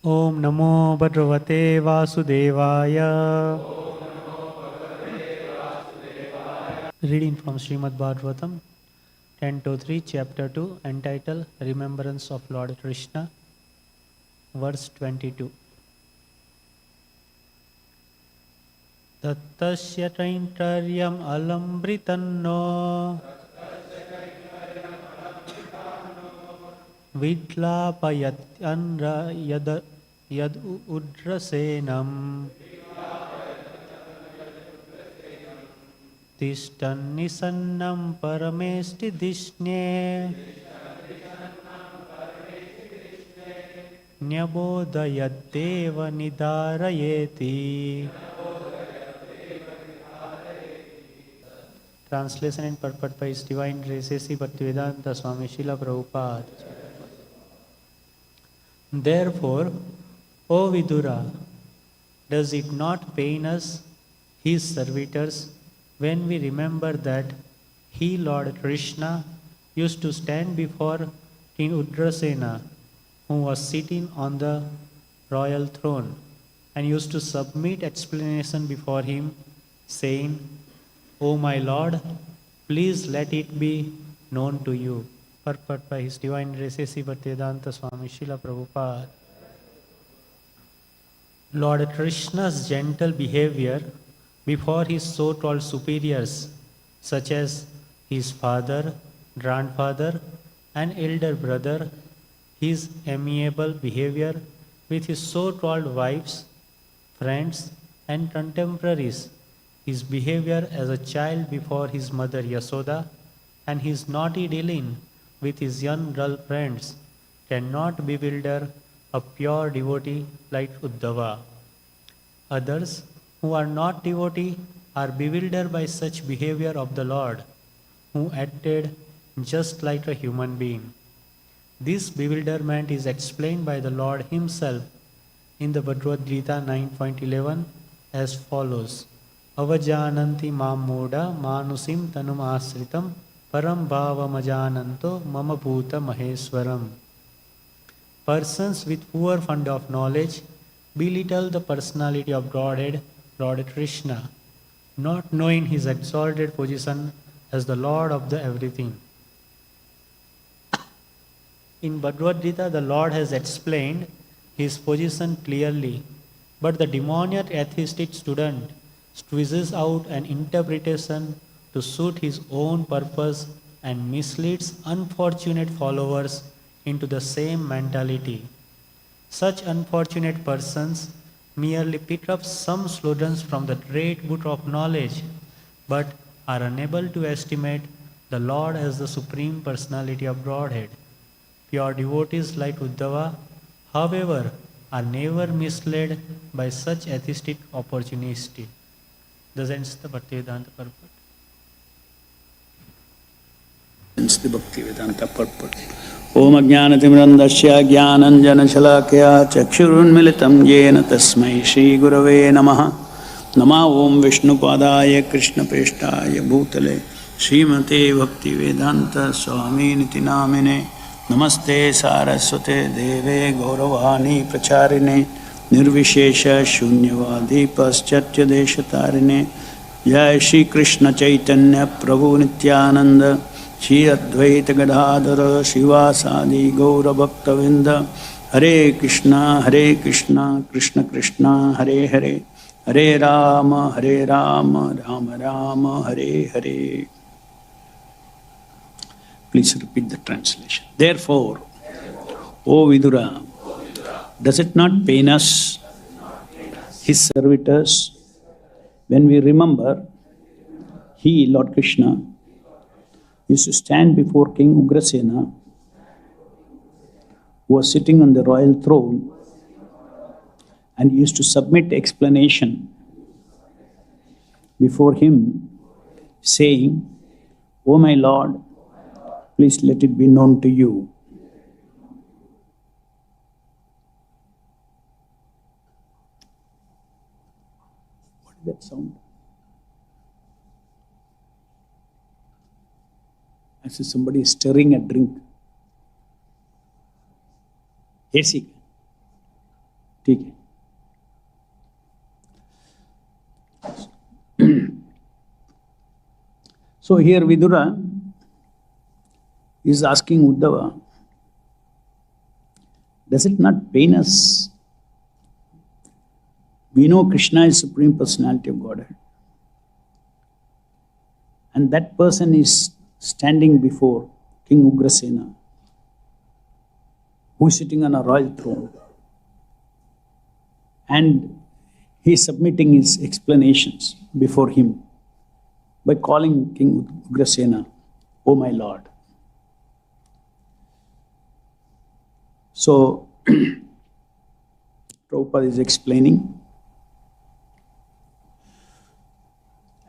Om Namo Bhagavate Vasudevaya. Reading from Srimad Bhagavatam, Canto 3, Chapter 2, entitled Remembrance of Lord Krishna, verse 22. Tattasya traintaryam alambritanno vidlapayatyandra yad udrasenam tishtannissannam paramesti dishne nyabodhayaddeva nidarayeti. Translation and purport by His Divine Grace Bhaktivedanta Swami Srila Prabhupada. Therefore, O Vidura, does it not pain us, His servitors, when we remember that He, Lord Krishna, used to stand before King Udrasena, who was sitting on the royal throne, and used to submit explanation before him, saying, O my Lord, please let it be known to you. Purport by His Divine Grace Bhaktivedanta Swami Srila Prabhupada. Lord Krishna's gentle behavior before his so-called superiors, such as his father, grandfather, and elder brother, his amiable behavior with his so-called wives, friends, and contemporaries, his behavior as a child before his mother Yasoda, and his naughty dealing with his young girl friends cannot bewilder a pure devotee like Uddhava. Others who are not devotee are bewildered by such behavior of the Lord, who acted just like a human being. This bewilderment is explained by the Lord Himself in the Bhagavad Gita 9.11 as follows. Avajananti mam moda manusim tanum asritam param bhavamajananto mama bhuta maheswaram. Persons with poor fund of knowledge belittle the personality of Godhead, Lord Krishna, not knowing His exalted position as the Lord of the everything. In Bhagavad Gita, the Lord has explained His position clearly, but the demoniac atheistic student squeezes out an interpretation to suit his own purpose and misleads unfortunate followers into the same mentality. Such unfortunate persons merely pick up some slogans from the great book of knowledge, but are unable to estimate the Lord as the Supreme Personality of Godhead. Pure devotees like Uddhava, however, are never misled by such atheistic opportunity. Thus ends the Bhaktivedanta purport. Ends the Bhaktivedanta purport. Om Ajnanatimrandasya Jnananjanashalakya Chakshurunmilitam Yena Tasmai Shri Gurave Namaha. Nama Om Vishnupadaya Krishna Prestaya Bhutale Srimate Bhaktivedanta Swami Niti Namine. Namaste Saraswate Deve Gauravani Pracharine Nirvishesha Shunyavadi Paschatya Deshatarine. Jai Shri Krishna Chaitanya Prabhu Nityananda Shri Advaita Gadadhara Shivasadi Gaura Bhaktavinda. Hare Krishna Krishna Krishna Hare Hare Hare Rama Rama Rama Hare Hare. Please repeat the translation. Therefore, O Vidura, does it not pain us, His servitors, when we remember He, Lord Krishna, used to stand before King Ugrasena, who was sitting on the royal throne, and used to submit explanation before him, saying, O my Lord, please let it be known to you. What is that sound? As if somebody is stirring a drink. AC. ठीक है. So here Vidura is asking Uddhava, does it not pain us? We know Krishna is Supreme Personality of Godhead. And that person is standing before King Ugrasena, who is sitting on a royal throne. And he is submitting his explanations before him by calling King Ugrasena, "O my Lord." So, Prabhupada is explaining.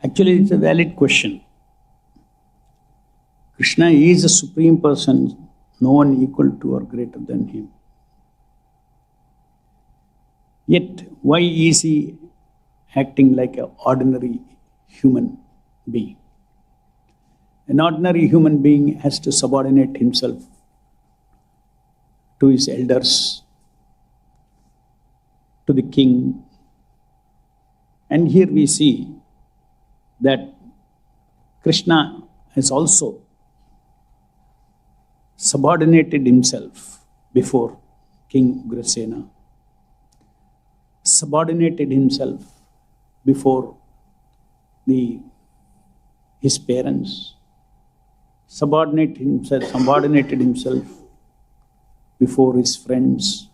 Actually, it's a valid question. Krishna is a supreme person, no one equal to or greater than him. Yet, why is he acting like an ordinary human being? An ordinary human being has to subordinate himself to his elders, to the king. And here we see that Krishna has also subordinated himself before King Ugrasena, subordinated himself before his parents, subordinated himself before his friends,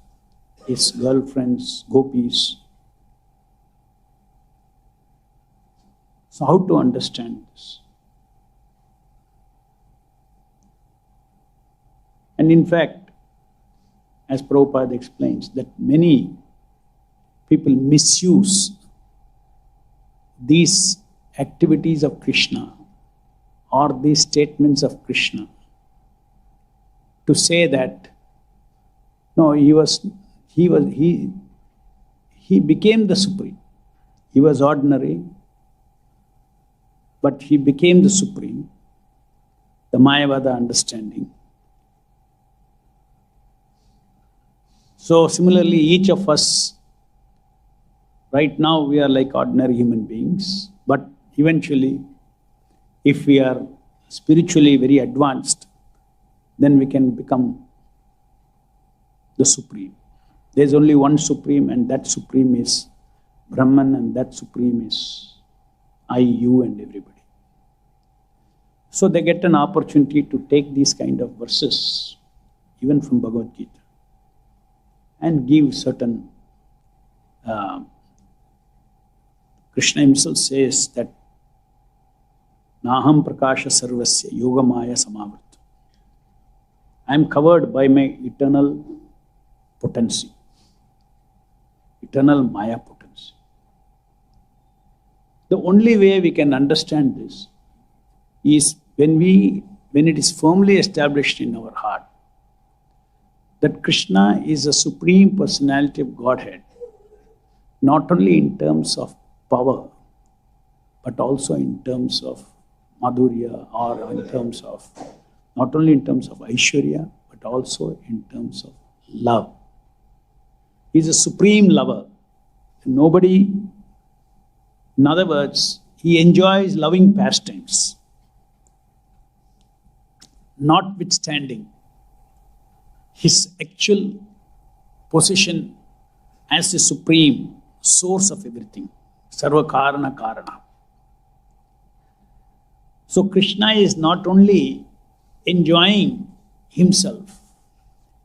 his girlfriends, gopis. So how to understand this? And in fact, as Prabhupada explains, that many people misuse these activities of Krishna or these statements of Krishna to say that no, he became the Supreme. He was ordinary, but he became the Supreme, the Mayavada understanding. So similarly, each of us, right now we are like ordinary human beings, but eventually, if we are spiritually very advanced, then we can become the Supreme. There's only one Supreme, and that Supreme is Brahman, and that Supreme is I, you, and everybody. So they get an opportunity to take these kind of verses, even from Bhagavad Gita, and give certain. Krishna himself says that Naham Prakasha Sarvasya Yoga Maya Samavrit. I am covered by my eternal potency, eternal Maya potency. The only way we can understand this is when it is firmly established in our heart that Krishna is a Supreme Personality of Godhead, not only in terms of power, but also in terms of madhurya, or in terms of, not only in terms of Aishwarya, but also in terms of love. He is a supreme lover. Nobody, in other words, he enjoys loving pastimes. Notwithstanding his actual position as the supreme source of everything, Sarva Karana Karana. So Krishna is not only enjoying himself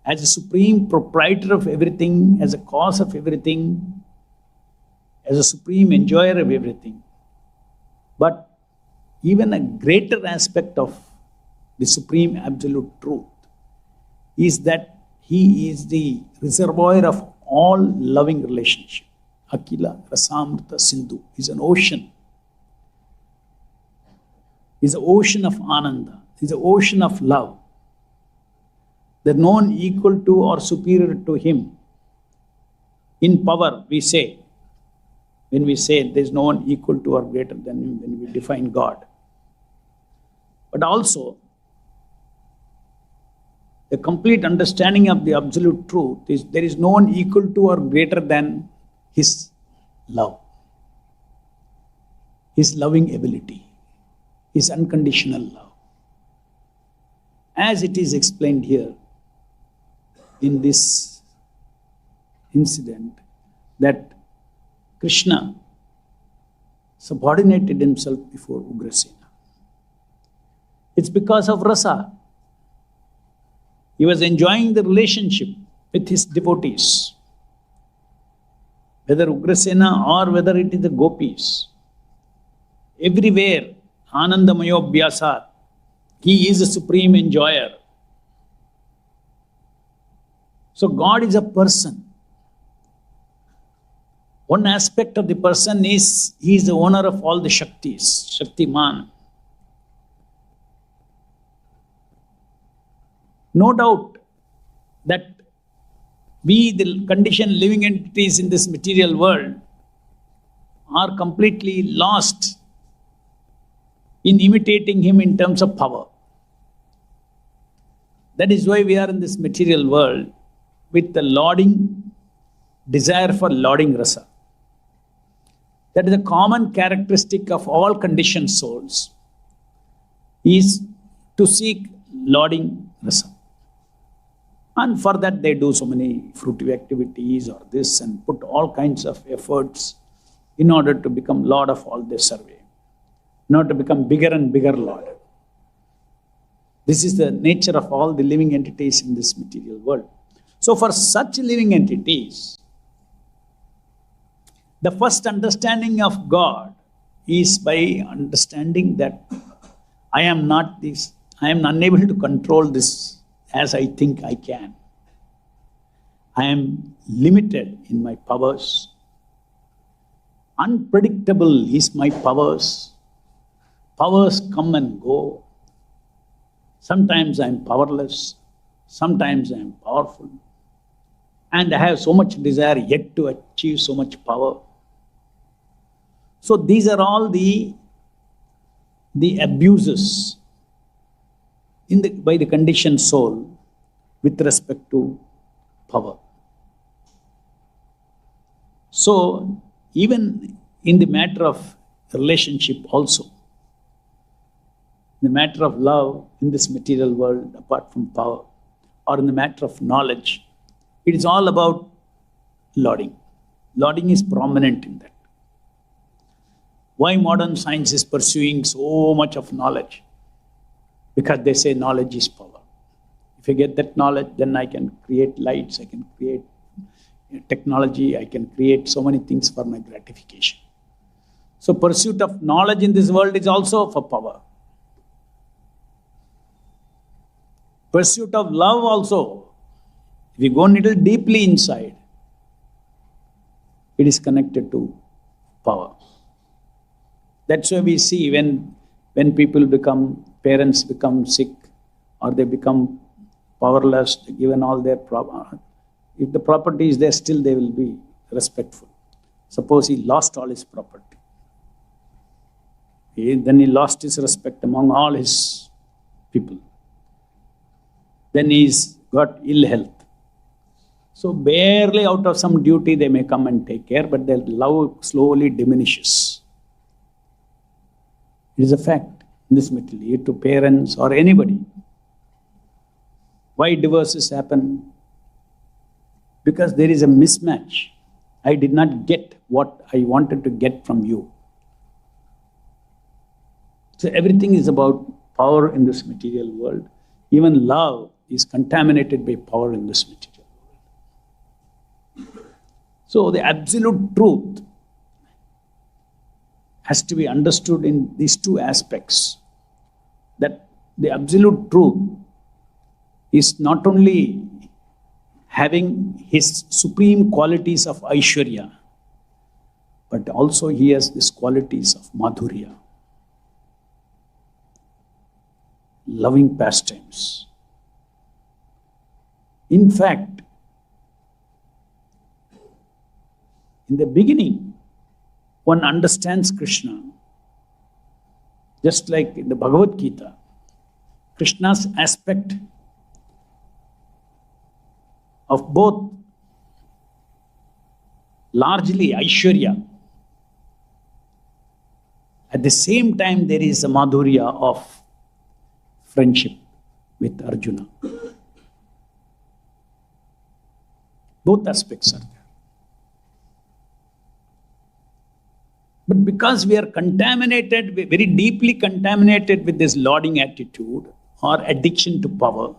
as a supreme proprietor of everything, as a cause of everything, as a supreme enjoyer of everything, but even a greater aspect of the supreme absolute truth is that he is the reservoir of all loving relationship. Akila Rasamrita Sindhu is an ocean. Is an ocean of Ananda. Is an ocean of love. There's no one equal to or superior to him. In power, we say, when we say there's no one equal to or greater than him, when we define God. But also, the complete understanding of the absolute truth is there is no one equal to or greater than his love, his loving ability, his unconditional love. As it is explained here in this incident, that Krishna subordinated himself before Ugrasena. It's because of rasa. He was enjoying the relationship with his devotees. Whether Ugrasena or whether it is the gopis. Everywhere, Anandamayo Bhyasat, he is a supreme enjoyer. So God is a person. One aspect of the person is, he is the owner of all the Shaktis, Shaktiman. No doubt that we, the conditioned living entities in this material world, are completely lost in imitating him in terms of power. That is why we are in this material world with the lauding, desire for lauding rasa. That is a common characteristic of all conditioned souls, is to seek lauding rasa. And for that they do so many fruitive activities or this and put all kinds of efforts in order to become lord of all their survey, in order to become bigger and bigger lord. This is the nature of all the living entities in this material world. So for such living entities, the first understanding of God is by understanding that I am not this, I am unable to control this as I think I can. I am limited in my powers. Unpredictable is my powers. Powers come and go. Sometimes I am powerless, sometimes I am powerful. And I have so much desire yet to achieve so much power. So these are all the abuses by the conditioned soul with respect to power. So even in the matter of relationship also, in the matter of love in this material world apart from power, or in the matter of knowledge, it is all about lauding. Lauding is prominent in that. Why modern science is pursuing so much of knowledge? Because they say knowledge is power. If I get that knowledge, then I can create lights, I can create technology, I can create so many things for my gratification. So pursuit of knowledge in this world is also for power. Pursuit of love also, if you go a little deeply inside, it is connected to power. That's why we see when people parents become sick, or they become powerless, given all their property. If the property is there, still they will be respectful. Suppose he lost all his property. Then he lost his respect among all his people. Then he's got ill health. So barely out of some duty they may come and take care, but their love slowly diminishes. It is a fact in this material, to parents or anybody. Why divorces happen? Because there is a mismatch. I did not get what I wanted to get from you. So everything is about power in this material world. Even love is contaminated by power in this material world. So the absolute truth has to be understood in these two aspects. That the absolute truth is not only having his supreme qualities of Aishwarya, but also he has these qualities of Madhurya, loving pastimes. In fact, in the beginning, one understands Krishna just like in the Bhagavad Gita. Krishna's aspect of both largely Aishwarya. At the same time, there is a madhurya of friendship with Arjuna. Both aspects are there. But because we are contaminated, very deeply contaminated with this lauding attitude or addiction to power,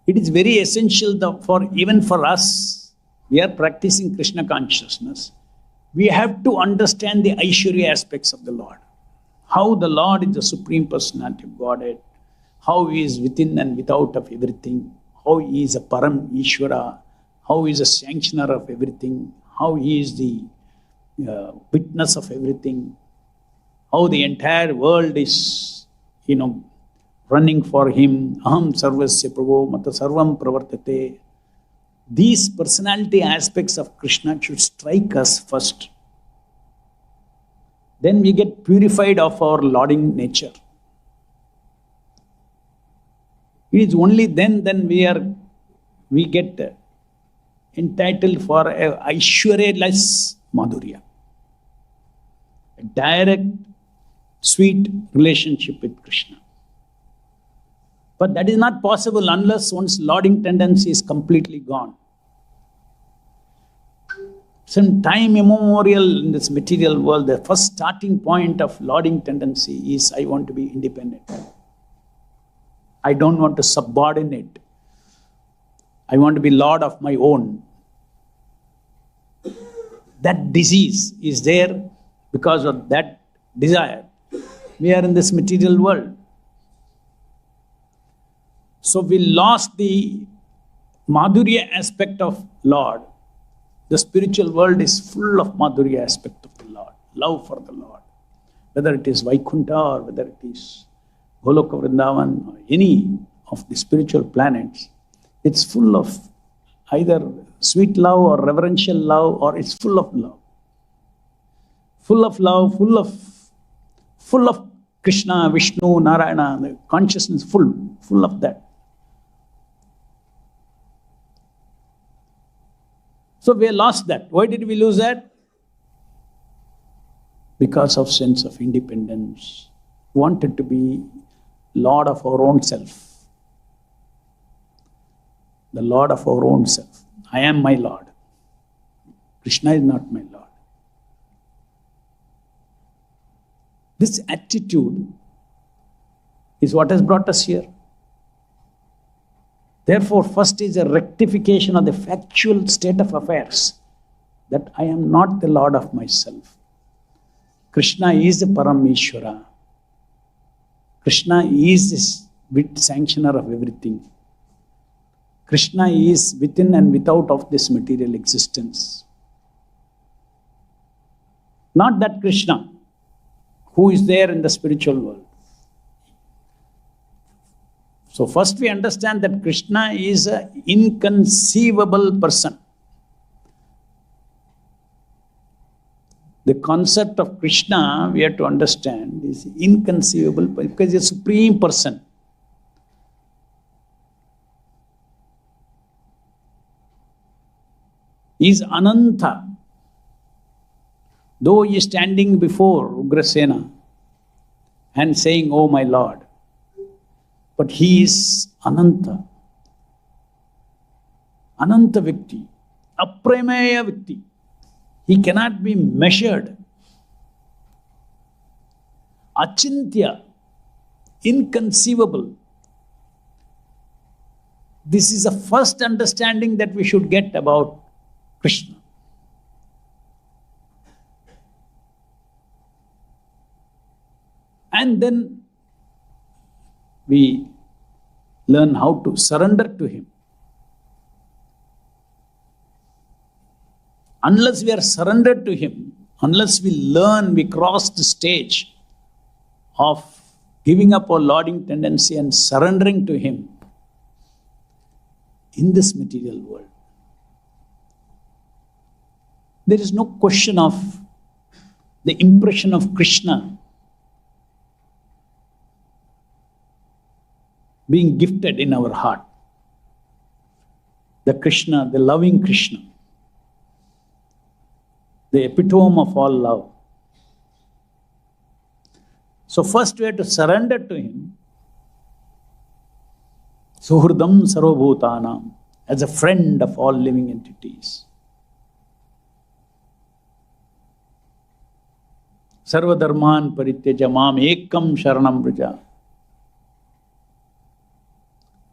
it is very essential that even for us, we are practicing Krishna consciousness. We have to understand the Aishwarya aspects of the Lord. How the Lord is the Supreme Personality of Godhead, how He is within and without of everything, how He is a Param Ishvara, how He is a sanctioner of everything, how He is the witness of everything, how the entire world is, running for Him. Aham sarvasya prabho mata sarvam pravartate. These personality aspects of Krishna should strike us first. Then we get purified of our lauding nature. It is only then we get entitled for a Aishwarya-less madhurya. A direct, sweet relationship with Krishna. But that is not possible unless one's lauding tendency is completely gone. Some time immemorial in this material world, the first starting point of lauding tendency is I want to be independent. I don't want to subordinate. I want to be lord of my own. That disease is there because of that desire. We are in this material world. So we lost the madhurya aspect of Lord. The spiritual world is full of madhurya aspect of the Lord, love for the Lord. Whether it is Vaikuntha or whether it is Goloka Vrindavan or any of the spiritual planets, it's full of either sweet love or reverential love, or it's full of love. Full of love, full of Krishna, Vishnu, Narayana, the consciousness full of that. So we lost that. Why did we lose that? Because of sense of independence. Wanted to be Lord of our own self. The Lord of our own self. I am my Lord. Krishna is not my Lord. This attitude is what has brought us here. Therefore, first is a rectification of the factual state of affairs, that I am not the Lord of myself. Krishna is the Parameshwara. Krishna is the sanctioner of everything. Krishna is within and without of this material existence. Not that Krishna who is there in the spiritual world. So first we understand that Krishna is an inconceivable person. The concept of Krishna, we have to understand, is inconceivable because he is a supreme person. He is Ananta. Though he is standing before Ugrasena and saying, "Oh my Lord," but he is Ananta. Ananta Vikti. Aprameya Vikti. He cannot be measured. Achintya. Inconceivable. This is the first understanding that we should get about Krishna. And then we learn how to surrender to him. Unless we are surrendered to him, unless we learn, we cross the stage of giving up our lauding tendency and surrendering to him in this material world, there is no question of the impression of Krishna being gifted in our heart. the Krishna, the loving Krishna, the epitome of all love. So first we have to surrender to him, Suhridam Sarvabhutanam, as a friend of all living entities. Sarvadharman parityaja mam ekam sharanam vraja.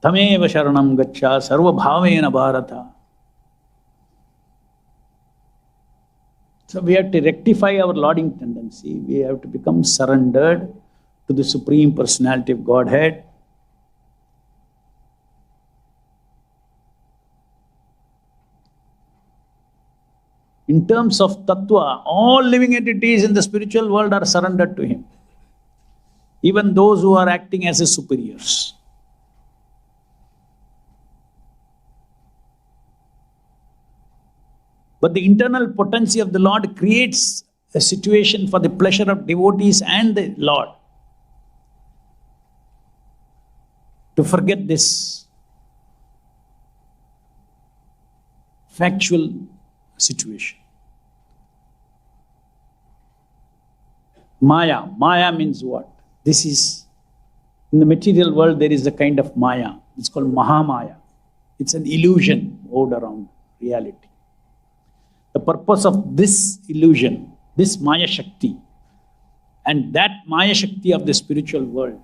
Tameva sharanam gaccha sarva bhavena bharata. So we have to rectify our lauding tendency. We have to become surrendered to the Supreme Personality of Godhead. In terms of tattva, all living entities in the spiritual world are surrendered to him. Even those who are acting as his superiors. But the internal potency of the Lord creates a situation for the pleasure of devotees and the Lord to forget this factual situation. Maya. Maya means what? This is, in the material world there is a kind of Maya. It's called Mahamaya. It's an illusion woved around reality. The purpose of this illusion, this Maya Shakti, and that Maya Shakti of the spiritual world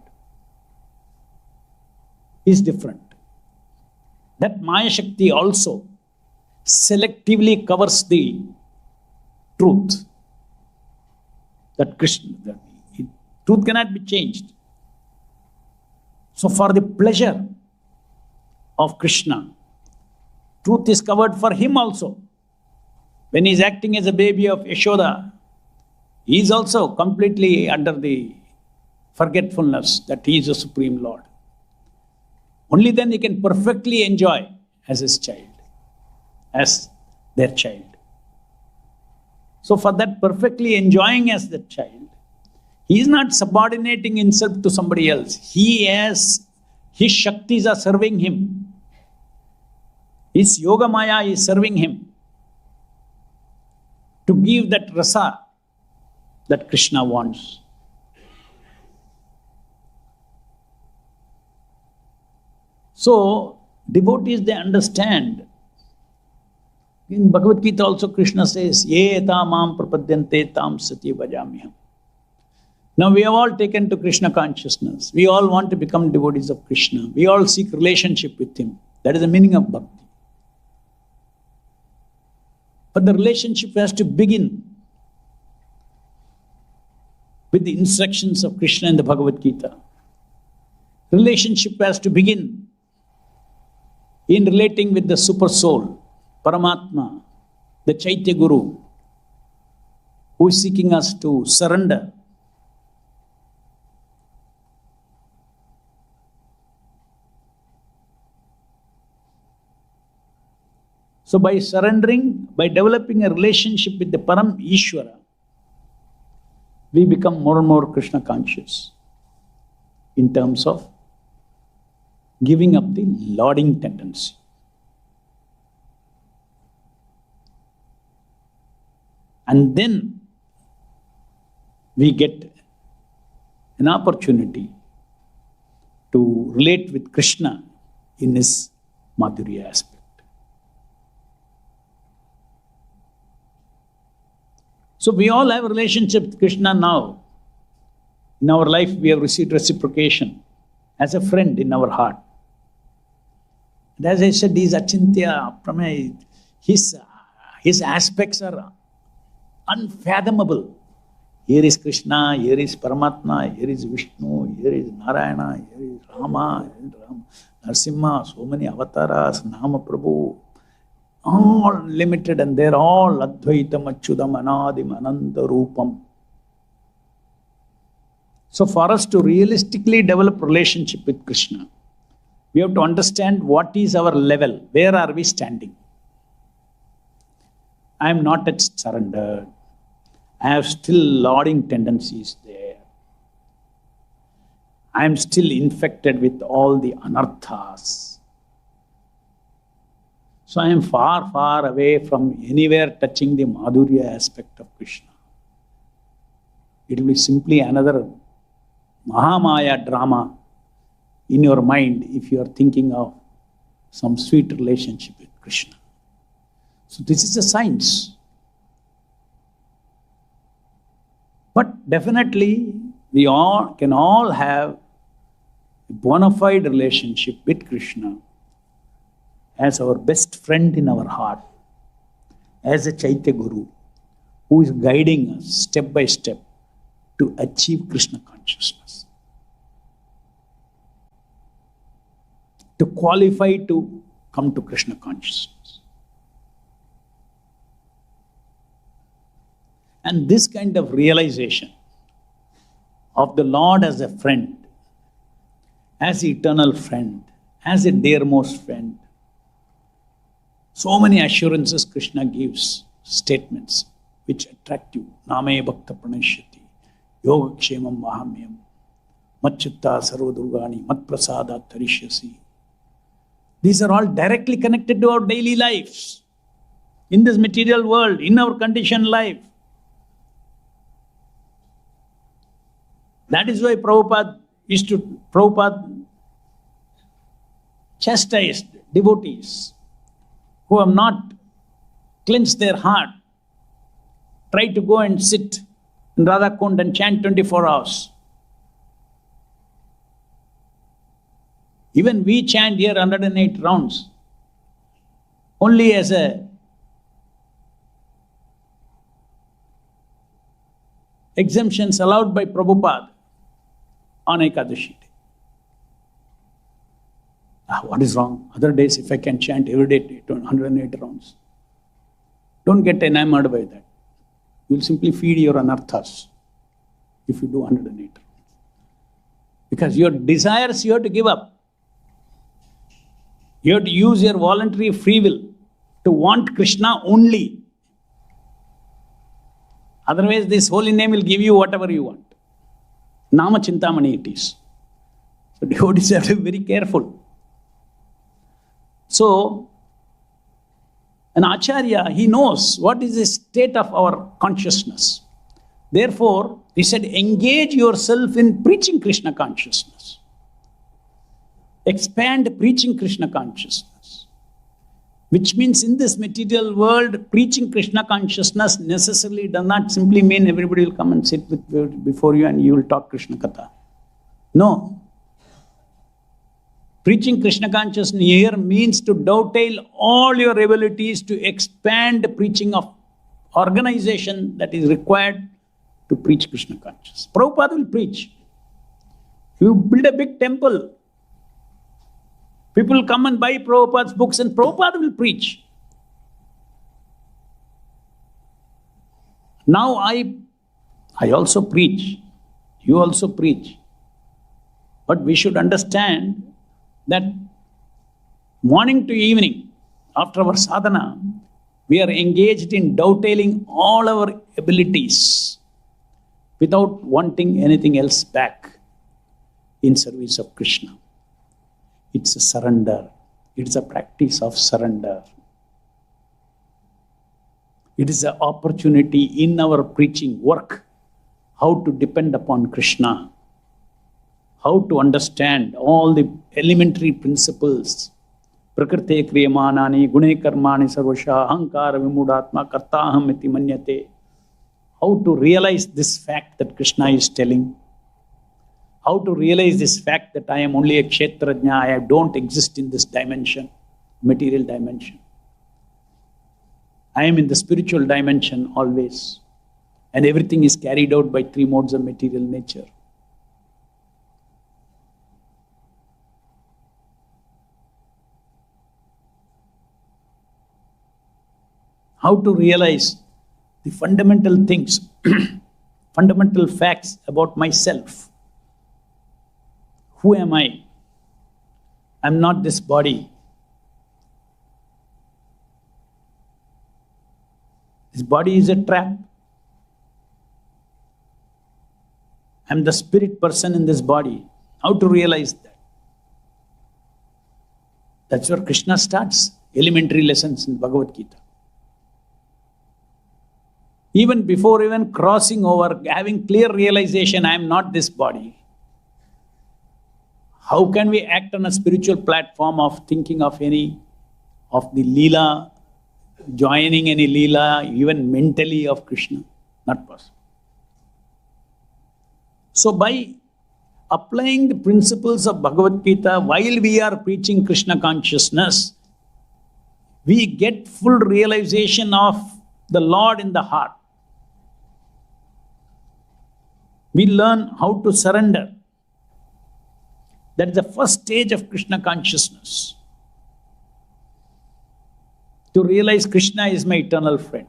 is different. That Maya Shakti also selectively covers the truth. That Krishna, truth cannot be changed. So for the pleasure of Krishna, truth is covered for him also. When he is acting as a baby of Yashoda, he is also completely under the forgetfulness that he is the Supreme Lord. Only then he can perfectly enjoy as his child, as their child. So for that perfectly enjoying as the child, he is not subordinating himself to somebody else. His Shaktis are serving him. His Yoga Maya is serving him to give that rasa that Krishna wants. So, devotees, they understand. In Bhagavad Gita also Krishna says, Ye eta mam prapadyante tam sati bhajamiham. Now we have all taken to Krishna consciousness. We all want to become devotees of Krishna. We all seek relationship with him. That is the meaning of bhakti. But the relationship has to begin with the instructions of Krishna in the Bhagavad Gita. Relationship has to begin in relating with the super soul, Paramatma, the Chaitya Guru, who is seeking us to surrender. So by surrendering, by developing a relationship with the Param Ishvara, we become more and more Krishna conscious in terms of giving up the lauding tendency. And then we get an opportunity to relate with Krishna in his Madhurya aspect. So we all have a relationship with Krishna now. In our life, we have received reciprocation as a friend in our heart. And as I said, he is Achintya, Pramay. His aspects are unfathomable. Here is Krishna, here is Paramatma, here is Vishnu, here is Narayana, here is Rama, Narasimha, so many avatars, Nama Prabhu. All limited, and they're all Advaitam, Achyudam, Anadim, Ananda Rupam. So for us to realistically develop relationship with Krishna, we have to understand what is our level, where are we standing. I am not yet surrendered. I have still lauding tendencies there. I am still infected with all the anarthas. So I am far, far away from anywhere touching the Madhurya aspect of Krishna. It will be simply another Mahamaya drama in your mind if you are thinking of some sweet relationship with Krishna. So this is a science. But definitely we all can all have a bona fide relationship with Krishna as our best friend in our heart, as a Chaitya Guru who is guiding us step by step to achieve Krishna consciousness, to qualify to come to Krishna consciousness. And this kind of realization of the Lord as a friend, as eternal friend, as a dearmost friend, so many assurances Krishna gives, statements which attract you. Name bhakta pranashyati, yoga kshemam vahamyam, matchitta sarva durgani, mat prasada tarishyasi. These are all directly connected to our daily lives, in this material world, in our conditioned life. That is why Prabhupada chastised devotees who have not cleansed their heart, try to go and sit in Radha Kund and chant 24 hours. Even we chant here 108 rounds, only as a exemptions allowed by Prabhupada on Ekadashi day. What is wrong? Other days, if I can chant every day 108 rounds. Don't get enamored by that. You will simply feed your anarthas if you do 108 rounds. Because your desires you have to give up. You have to use your voluntary free will to want Krishna only. Otherwise, this holy name will give you whatever you want. Nama Chintamani it is. So devotees have to be very careful. So, an Acharya, he knows what is the state of our consciousness. Therefore, he said, engage yourself in preaching Krishna consciousness. Expand preaching Krishna consciousness. Which means in this material world, preaching Krishna consciousness necessarily does not simply mean everybody will come and sit before you and you will talk Krishna Katha. No. Preaching Krishna consciousness here means to dovetail all your abilities to expand the preaching of organization that is required to preach Krishna consciousness. Prabhupada will preach. You build a big temple. People will come and buy Prabhupada's books and Prabhupada will preach. Now I also preach. You also preach. But we should understand that morning to evening, after our sadhana, we are engaged in dovetailing all our abilities without wanting anything else back in service of Krishna. It's a surrender. It's a practice of surrender. It is an opportunity in our preaching work how to depend upon Krishna, how to understand all the elementary principles. Prakrite kriyamanani gune karmani sarvasha ahankara vimudatma kartaham iti manyate. How to realize this fact that Krishna is telling. How to realize this fact that I am only a kshetrajna, I don't exist in this dimension, material dimension. I am in the spiritual dimension always. And everything is carried out by three modes of material nature. How to realize the fundamental things, fundamental facts about myself. Who am I? I'm not this body. This body is a trap. I'm the spirit person in this body. How to realize that? That's where Krishna starts. elementary lessons in Bhagavad Gita. Even before even crossing over, having clear realization, I am not this body. How can we act on a spiritual platform of thinking of any of the Leela, joining any Leela, even mentally of Krishna? Not possible. So by applying the principles of Bhagavad Gita while we are preaching Krishna consciousness, we get full realization of the Lord in the heart. We learn how to surrender. That is the first stage of Krishna consciousness. To realize Krishna is my eternal friend.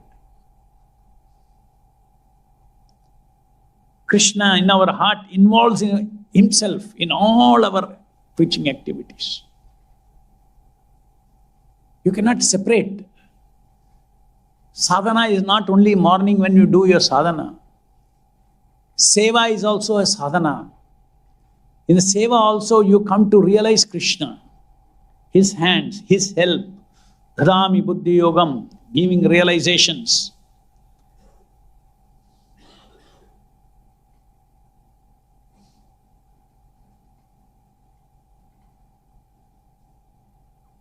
Krishna in our heart involves himself in all our preaching activities. You cannot separate. Sadhana is not only morning when you do your sadhana. Seva is also a sadhana. In the seva also you come to realize Krishna, His hands, His help. Dharami buddhi yogam, giving realizations.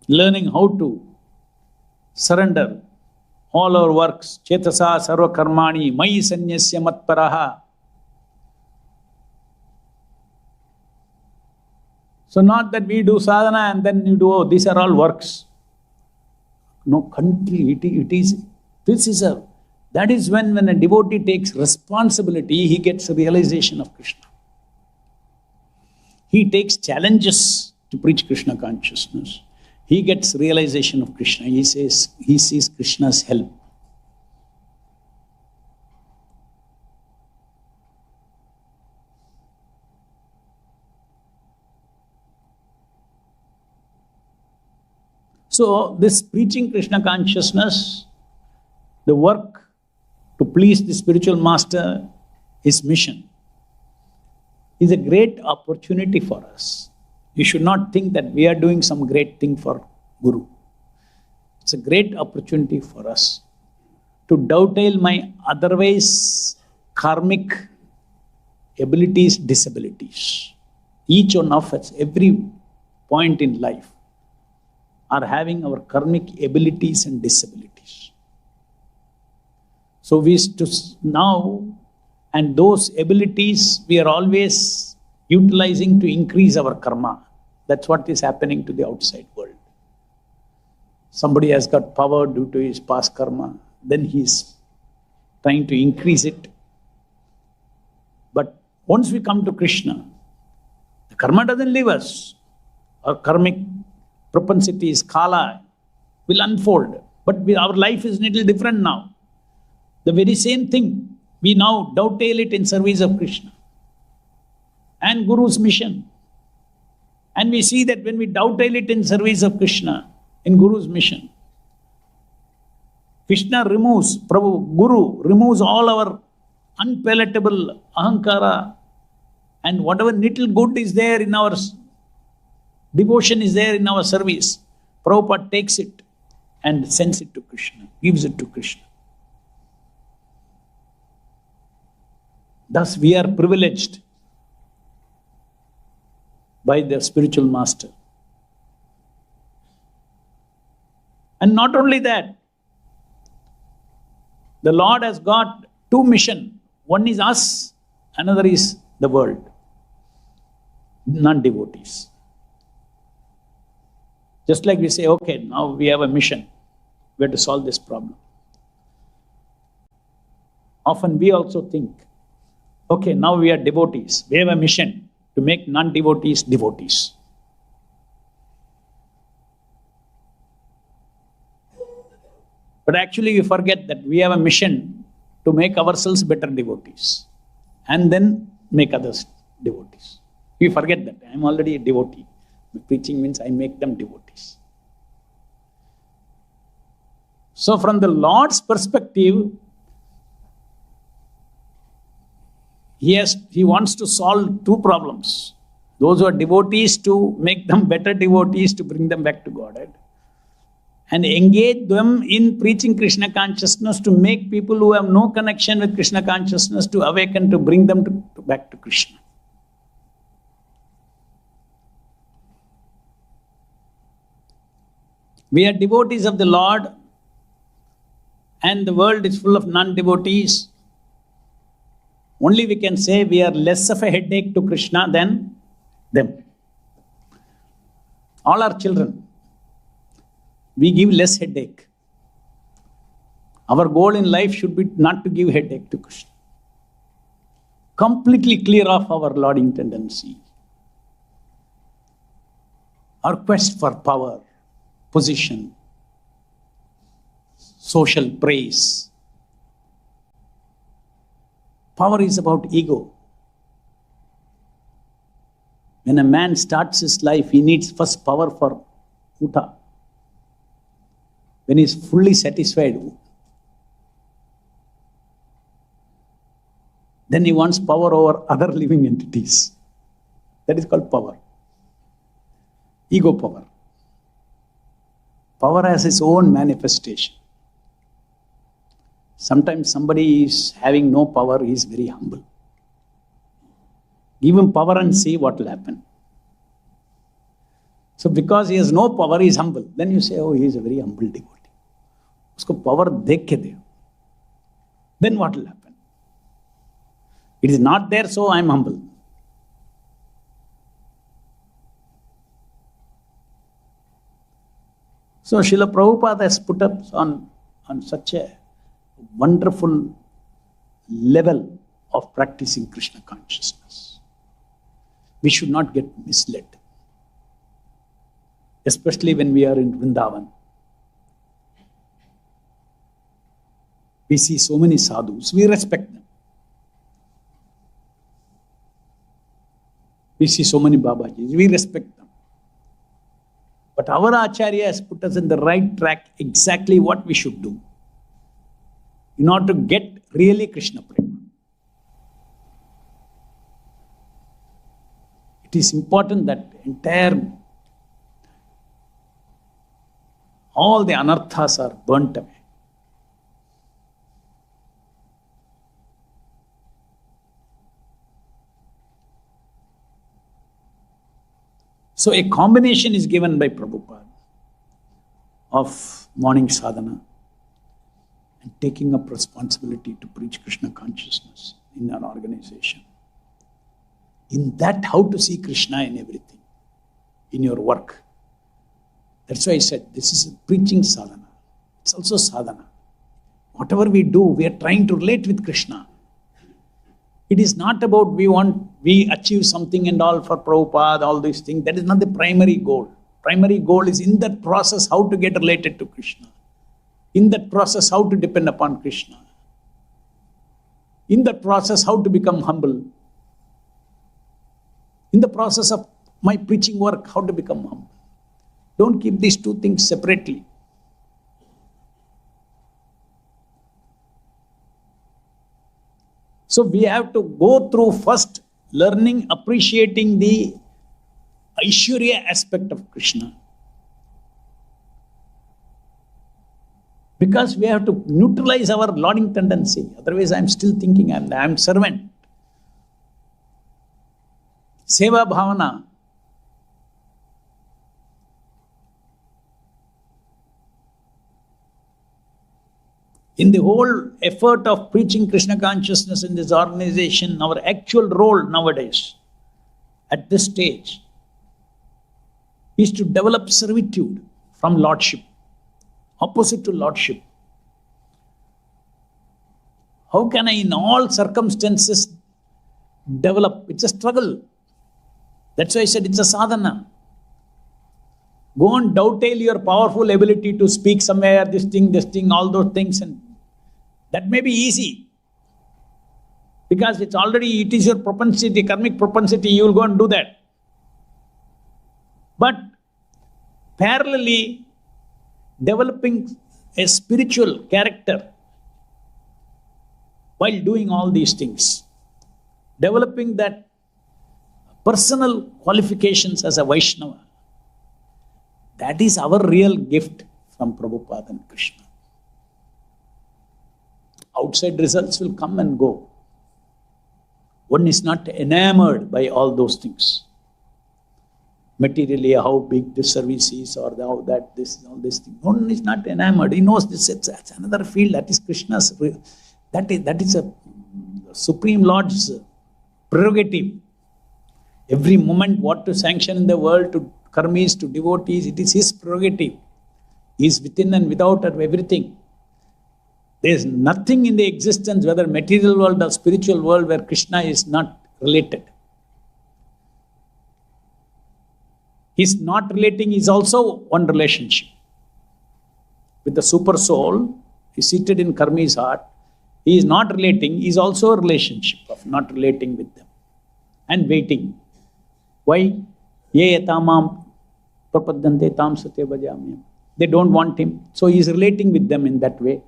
Learning how to surrender all our works. Chetasa sarva karmani, mayi sanyasya matparaha. So not that we do sadhana and then you do, oh, these are all works. No, that is when a devotee takes responsibility, he gets a realization of Krishna. He takes challenges to preach Krishna consciousness. He gets realization of Krishna. He sees Krishna's help. So, this preaching Krishna consciousness, the work to please the spiritual master, his mission, is a great opportunity for us. You should not think that we are doing some great thing for Guru. It's a great opportunity for us to dovetail my otherwise karmic abilities, disabilities. Each one of us, every point in life, are having our karmic abilities and disabilities. So we now, and those abilities we are always utilizing to increase our karma. That's what is happening to the outside world. Somebody has got power due to his past karma, then he's trying to increase it. But once we come to Krishna, the karma doesn't leave us. Our karmic propensities, kala, will unfold. But our life is a little different now. The very same thing, we now dovetail it in service of Krishna and Guru's mission. And we see that when we dovetail it in service of Krishna, in Guru's mission, Krishna removes, Guru removes all our unpalatable ahankara, and whatever little good is there in our devotion is there in our service, Prabhupada takes it and sends it to Krishna, gives it to Krishna. Thus we are privileged by the spiritual master. And not only that, the Lord has got two missions. One is us, another is the world, non-devotees. Just like we say, okay, now we have a mission, we have to solve this problem. Often we also think, okay, now we are devotees, we have a mission to make non-devotees devotees. But actually we forget that we have a mission to make ourselves better devotees and then make others devotees. We forget that. I am already a devotee. Preaching means I make them devotees. So from the Lord's perspective, He wants to solve two problems. Those who are devotees, to make them better devotees, to bring them back to Godhead. and engage them in preaching Krishna consciousness to make people who have no connection with Krishna consciousness to awaken, to bring them back to Krishna. We are devotees of the Lord, and the world is full of non-devotees. Only we can say we are less of a headache to Krishna than them. All our children, we give less headache. Our goal in life should be not to give headache to Krishna. Completely clear off our lauding tendency. Our quest for power, position, social praise. Power is about ego. When a man starts his life, he needs first power for uta. When he is fully satisfied, then he wants power over other living entities. That is called power. Ego power. Power has its own manifestation. Sometimes somebody is having no power, he is very humble. Give him power and see what will happen. So because he has no power, he is humble. Then you say, oh, he is a very humble devotee. Usko power dekh ke de. Then what will happen? It is not there, so I am humble. So Srila Prabhupada has put us on such a wonderful level of practicing Krishna consciousness. We should not get misled. Especially when we are in Vrindavan. We see so many sadhus, we respect them. We see so many Babajis, we respect them. But our Acharya has put us in the right track, exactly what we should do in order to get really Krishna Prema. It is important that all the anarthas are burnt away. So a combination is given by Prabhupada of morning sadhana and taking up responsibility to preach Krishna consciousness in an organization. In that, how to see Krishna in everything, in your work. That's why I said, this is a preaching sadhana. It's also sadhana. Whatever we do, we are trying to relate with Krishna. It is not about we achieve something and all for Prabhupada, all these things. That is not the primary goal. Primary goal is in that process how to get related to Krishna. In that process how to depend upon Krishna. In that process how to become humble. In the process of my preaching work, how to become humble. Don't keep these two things separately. So we have to go through first learning, appreciating the Aishwarya aspect of Krishna. Because we have to neutralize our lauding tendency. Otherwise, I'm still thinking I'm servant. Seva bhavana. In the whole effort of preaching Krishna consciousness in this organization, our actual role nowadays, at this stage, is to develop servitude from lordship, opposite to lordship. How can I in all circumstances develop? It's a struggle. That's why I said it's a sadhana. Go and dovetail your powerful ability to speak somewhere, this thing, all those things, and that may be easy. Because it is your propensity, karmic propensity, you will go and do that. But parallelly, developing a spiritual character while doing all these things, developing that personal qualifications as a Vaishnava, that is our real gift from Prabhupada and Krishna. Outside results will come and go. One is not enamored by all those things. Materially, how big this service is, or how that, this, all this thing. One is not enamored. He knows this. It's another field. That is Krishna's. That is a Supreme Lord's prerogative. Every moment, what to sanction in the world to karmis, to devotees, it is his prerogative. He is within and without of everything. There is nothing in the existence, whether material world or spiritual world, where Krishna is not related. His not relating is also one relationship. With the super soul, he is seated in karmi's heart. He is not relating, is also a relationship of not relating with them and waiting. Why? Ye yatamam prapadyante tam satya bhajamyam. They don't want him, so he is relating with them in that way.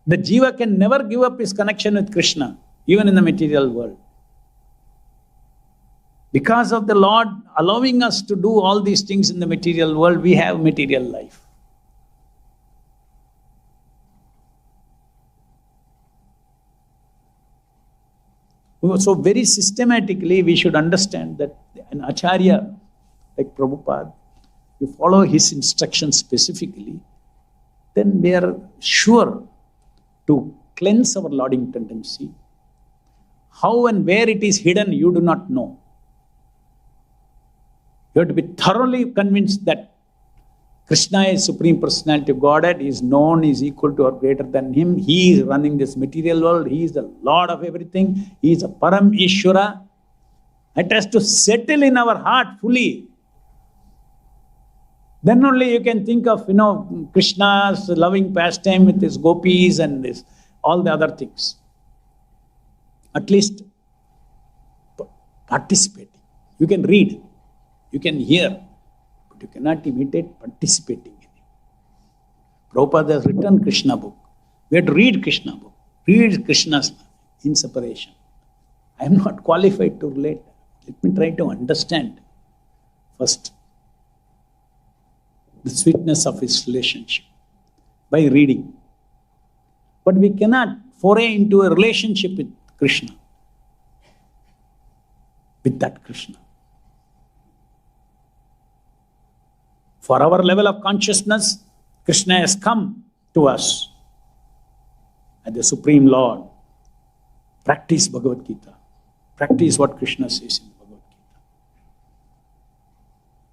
The jiva can never give up his connection with Krishna, even in the material world. Because of the Lord allowing us to do all these things in the material world, we have material life. So very systematically we should understand that an acharya like Prabhupada, you follow his instructions specifically, then we are sure to cleanse our lauding tendency. How and where it is hidden, you do not know. You have to be thoroughly convinced that Krishna is Supreme Personality of Godhead, is known, is equal to or greater than him. He is running this material world. He is the Lord of everything. He is a Param Ishvara. It has to settle in our heart fully. Then only you can think of, Krishna's loving pastime with his gopis and this, all the other things. At least participating. You can read, you can hear, but you cannot imitate participating in it. Prabhupada has written Krishna book. We have to read Krishna book. Read Krishna's in separation. I am not qualified to relate. Let me try to understand first the sweetness of his relationship by reading. But we cannot foray into a relationship with Krishna, with that Krishna. For our level of consciousness, Krishna has come to us as the Supreme Lord. Practice Bhagavad Gita. Practice what Krishna says in Bhagavad Gita.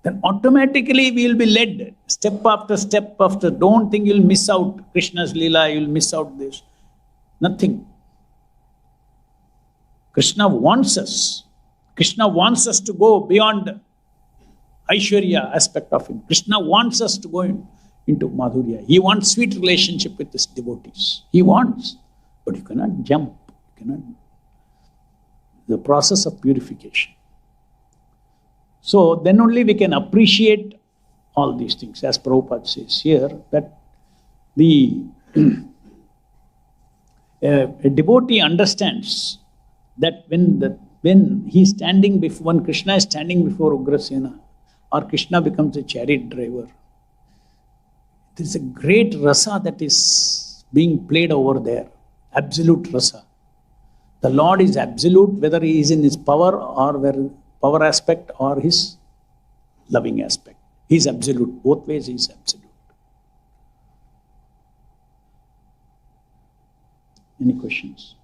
Then automatically we will be led step after step after. Don't think you'll miss out Krishna's Leela, you'll miss out this. Nothing. Krishna wants us. Krishna wants us to go beyond Aishwarya aspect of him. Krishna wants us to go into Madhurya. He wants sweet relationship with his devotees. He wants. But you cannot jump. You cannot. The process of purification. So then only we can appreciate all these things. As Prabhupada says here, that a devotee understands that when he's standing before, when Krishna is standing before Ugrasena, or Krishna becomes a chariot driver, there is a great rasa that is being played over there, absolute rasa. The Lord is absolute, whether he is in his power or power aspect or his loving aspect. He is absolute. Both ways he is absolute. Any questions?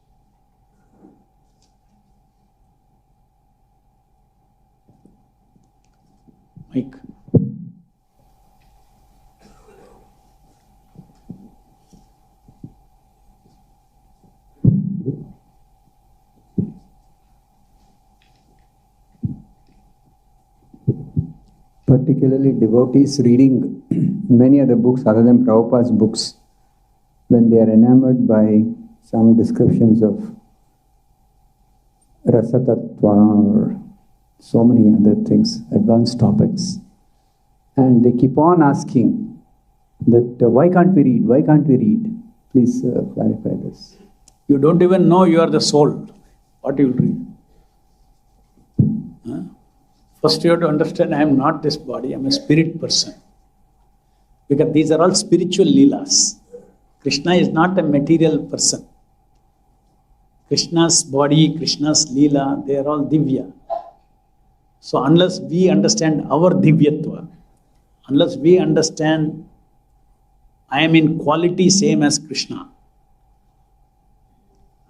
Mike. Particularly devotees reading many other books other than Prabhupada's books, when they are enamored by some descriptions of Rasatattva or so many other things, advanced topics, and they keep on asking that why can't we read? Why can't we read? Please clarify this. You don't even know you are the soul. What you will read? Huh? First you have to understand, I am not this body, I am a spirit person. Because these are all spiritual leelas. Krishna is not a material person. Krishna's body, Krishna's leela, they are all divya. So unless we understand our divyatva, unless we understand I am in quality same as Krishna,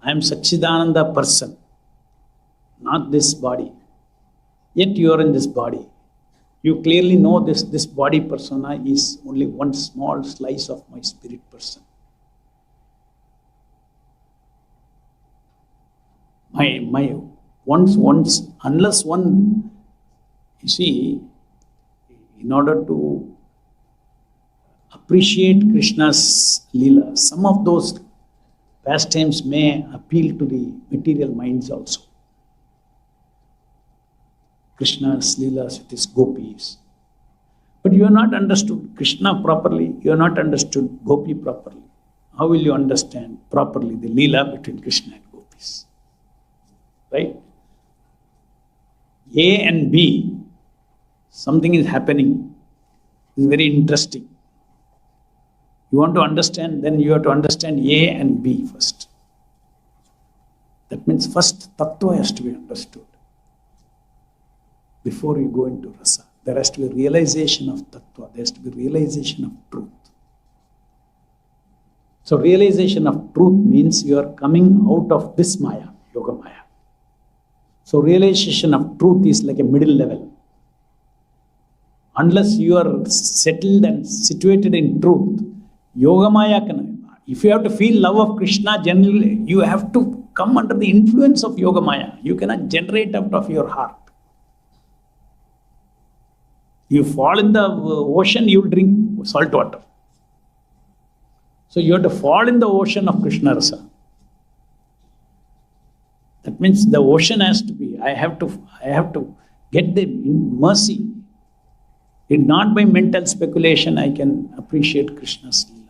I am Satchidananda person, not this body. Yet you are in this body. You clearly know this body persona is only one small slice of my spirit person. Unless one, you see, in order to appreciate Krishna's leela, some of those pastimes may appeal to the material minds also. Krishna's leelas with his gopis. But you have not understood Krishna properly, you have not understood gopi properly. How will you understand properly the leela between Krishna and gopis? Right? A and B, something is happening. It's very interesting. You want to understand, then you have to understand A and B first. That means first tattva has to be understood. Before you go into rasa, there has to be realization of tattva, there has to be realization of truth. So realization of truth means you are coming out of this maya, yoga maya. So realization of truth is like a middle level. Unless you are settled and situated in truth, yoga maya can. If you have to feel love of Krishna, generally you have to come under the influence of yoga maya. You cannot generate out of your heart. You fall in the ocean, you will drink salt water. So you have to fall in the ocean of Krishna rasa. That means the ocean has to be, I have to get the mercy. It's not by mental speculation I can appreciate Krishna's leela.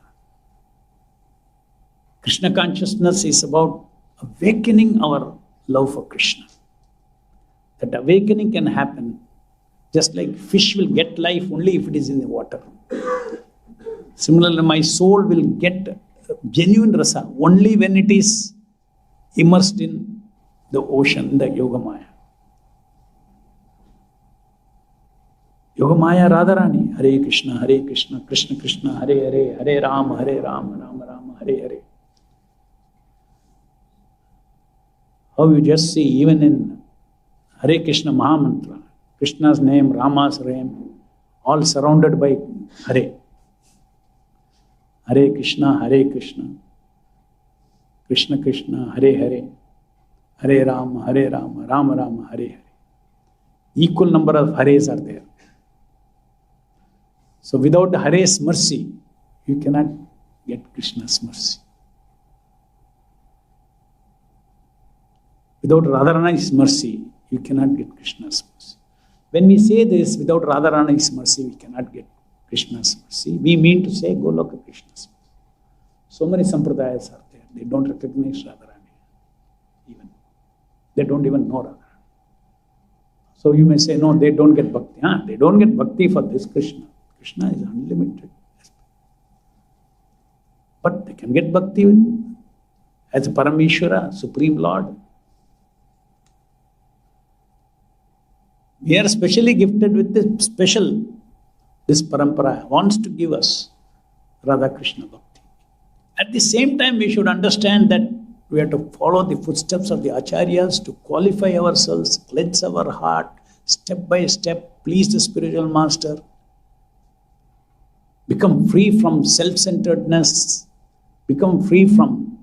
Krishna consciousness is about awakening our love for Krishna. That awakening can happen just like fish will get life only if it is in the water. Similarly, my soul will get genuine rasa only when it is immersed in the ocean, the yoga maya. Yoga maya Radharani, Hare Krishna, Krishna Krishna, Hare Hare, Hare Rama, Rama Rama, Hare Hare. How you just see, even in Hare Krishna Mahamantra, Krishna's name, Rama's name, all surrounded by Hare. Hare Krishna, Krishna Krishna, Hare Hare, Hare Rama, Rama Rama, Hare Hare. Equal number of Hares are there. So without Hare's mercy, you cannot get Krishna's mercy. Without Radharani's mercy, you cannot get Krishna's mercy. When we say this, without Radharani's mercy, we cannot get Krishna's mercy. We mean to say Goloka Krishna's mercy. So many sampradayas are there. They don't recognize Radharani. Even. They don't even know Radharani. So you may say, no, they don't get bhakti. They don't get bhakti for this Krishna. Krishna is unlimited. But they can get bhakti as a Parameshwara, Supreme Lord. We are specially gifted with this parampara wants to give us Radha Krishna Bhakti. At the same time, we should understand that we have to follow the footsteps of the Acharyas to qualify ourselves, cleanse our heart, step by step, please the spiritual master, become free from self-centeredness, become free from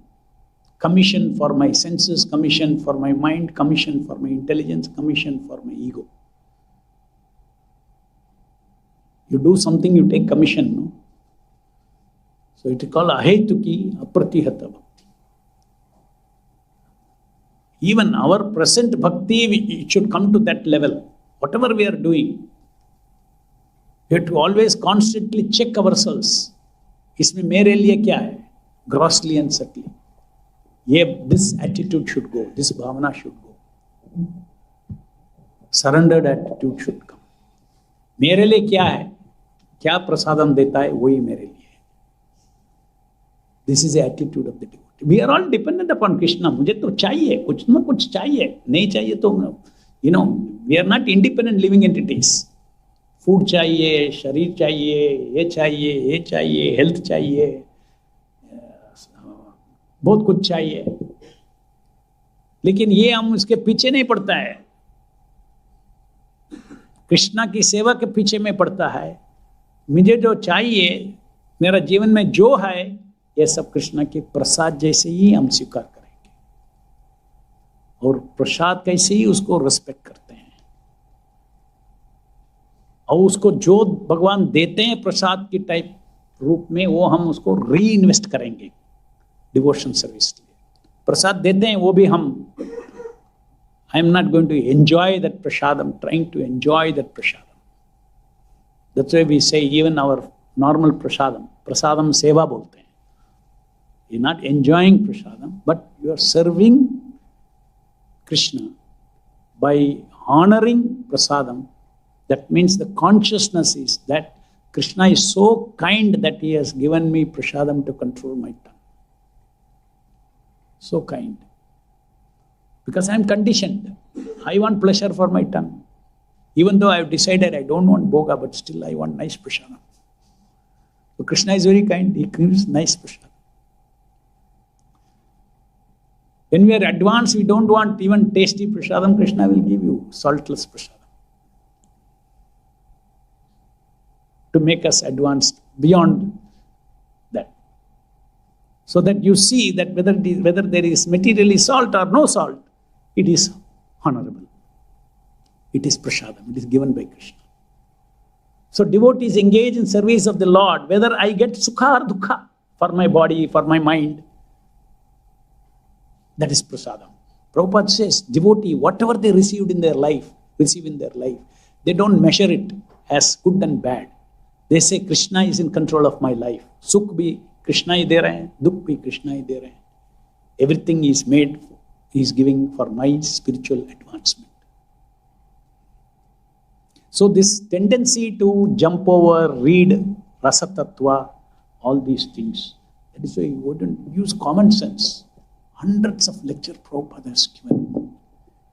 commission for my senses, commission for my mind, commission for my intelligence, commission for my ego. You do something, you take commission, no? So it is called ahetuki apratihata bhakti. Even our present bhakti, it should come to that level. Whatever we are doing, we have to always constantly check ourselves. इसमें मेरे लिए क्या है? Grossly and subtly. This attitude should go, this bhavana should go. Surrendered attitude should come. मेरे लिए क्या है? क्या प्रसादम देता है वही मेरे लिए। This is attitude of the devotee. We are all dependent upon Krishna. मुझे तो चाहिए, कुछ ना कुछ चाहिए, नहीं चाहिए तो we are not independent living entities. Food चाहिए, शरीर चाहिए, ये चाहिए, हेल्थ चाहिए, बहुत कुछ चाहिए, लेकिन ये हम उसके पीछे नहीं पड़ता है। कृष्णा की सेवा के पीछे में पड़ता है। मुझे जो चाहिए, मेरा जीवन में जो है, ये सब कृष्णा के प्रसाद जैसे ही हम स्वीकार करेंगे, और प्रसाद कैसे ही उसको रिस्पेक्ट करते हैं, और उसको जो भगवान देते हैं प्रसाद की टाइप रूप में, वो हम उसको री इन्वेस्ट करेंगे डिवोशन सर्विस के लिए। प्रसाद देते हैं वो भी हम, I am not going to enjoy that prasad, I am trying to enjoy that prasad. That's why we say even our normal prasadam सेवा बोलते हैं। You are not enjoying prasadam, but you are serving Krishna by honouring prasadam. That means the consciousness is that Krishna is so kind that he has given me prasadam to control my tongue. So kind. Because I am conditioned. I want pleasure for my tongue. Even though I have decided I don't want bhoga, but still I want nice prasadam. So Krishna is very kind. He gives nice prasadam. When we are advanced, we don't want even tasty prasadam. Krishna will give you saltless prasadam, to make us advanced beyond that. So that you see that whether there is materially salt or no salt, it is honorable. It is prasadam. It is given by Krishna. So devotees engage in service of the Lord, whether I get sukha or dukha for my body, for my mind. That is prasadam. Prabhupada says, devotee, whatever they receive in their life, they don't measure it as good and bad. They say Krishna is in control of my life. Sukh bhi Krishna hi de rahe hain, dukh bhi Krishna hi de rahe hain. Everything is made, he is giving for my spiritual advancement. So this tendency to jump over, read rasa tattva, all these things, that is why you wouldn't use common sense. Hundreds of lecture Prabhupada has given.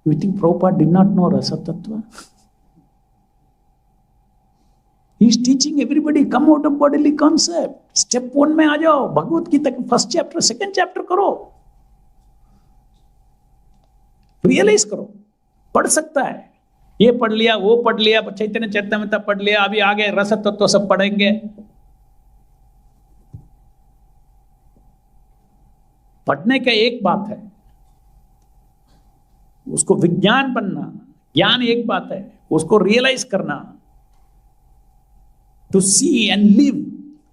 You think Prabhupada did not know rasa tattva? He is teaching everybody, come out of bodily concept. Step 1 में आ जाओ, भगवत गीता के first chapter, second chapter करो, realise करो। पढ़ सकता है, ये पढ़ लिया, वो पढ़ लिया, चैतन्य चैतन्यता पढ़ लिया, अभी आगे रस तत्व सब पढ़ेंगे। पढ़ने का एक बात है, उसको विज्ञान बनना, ज्ञान एक बात है, उसको रियलाइज करना, to see and live.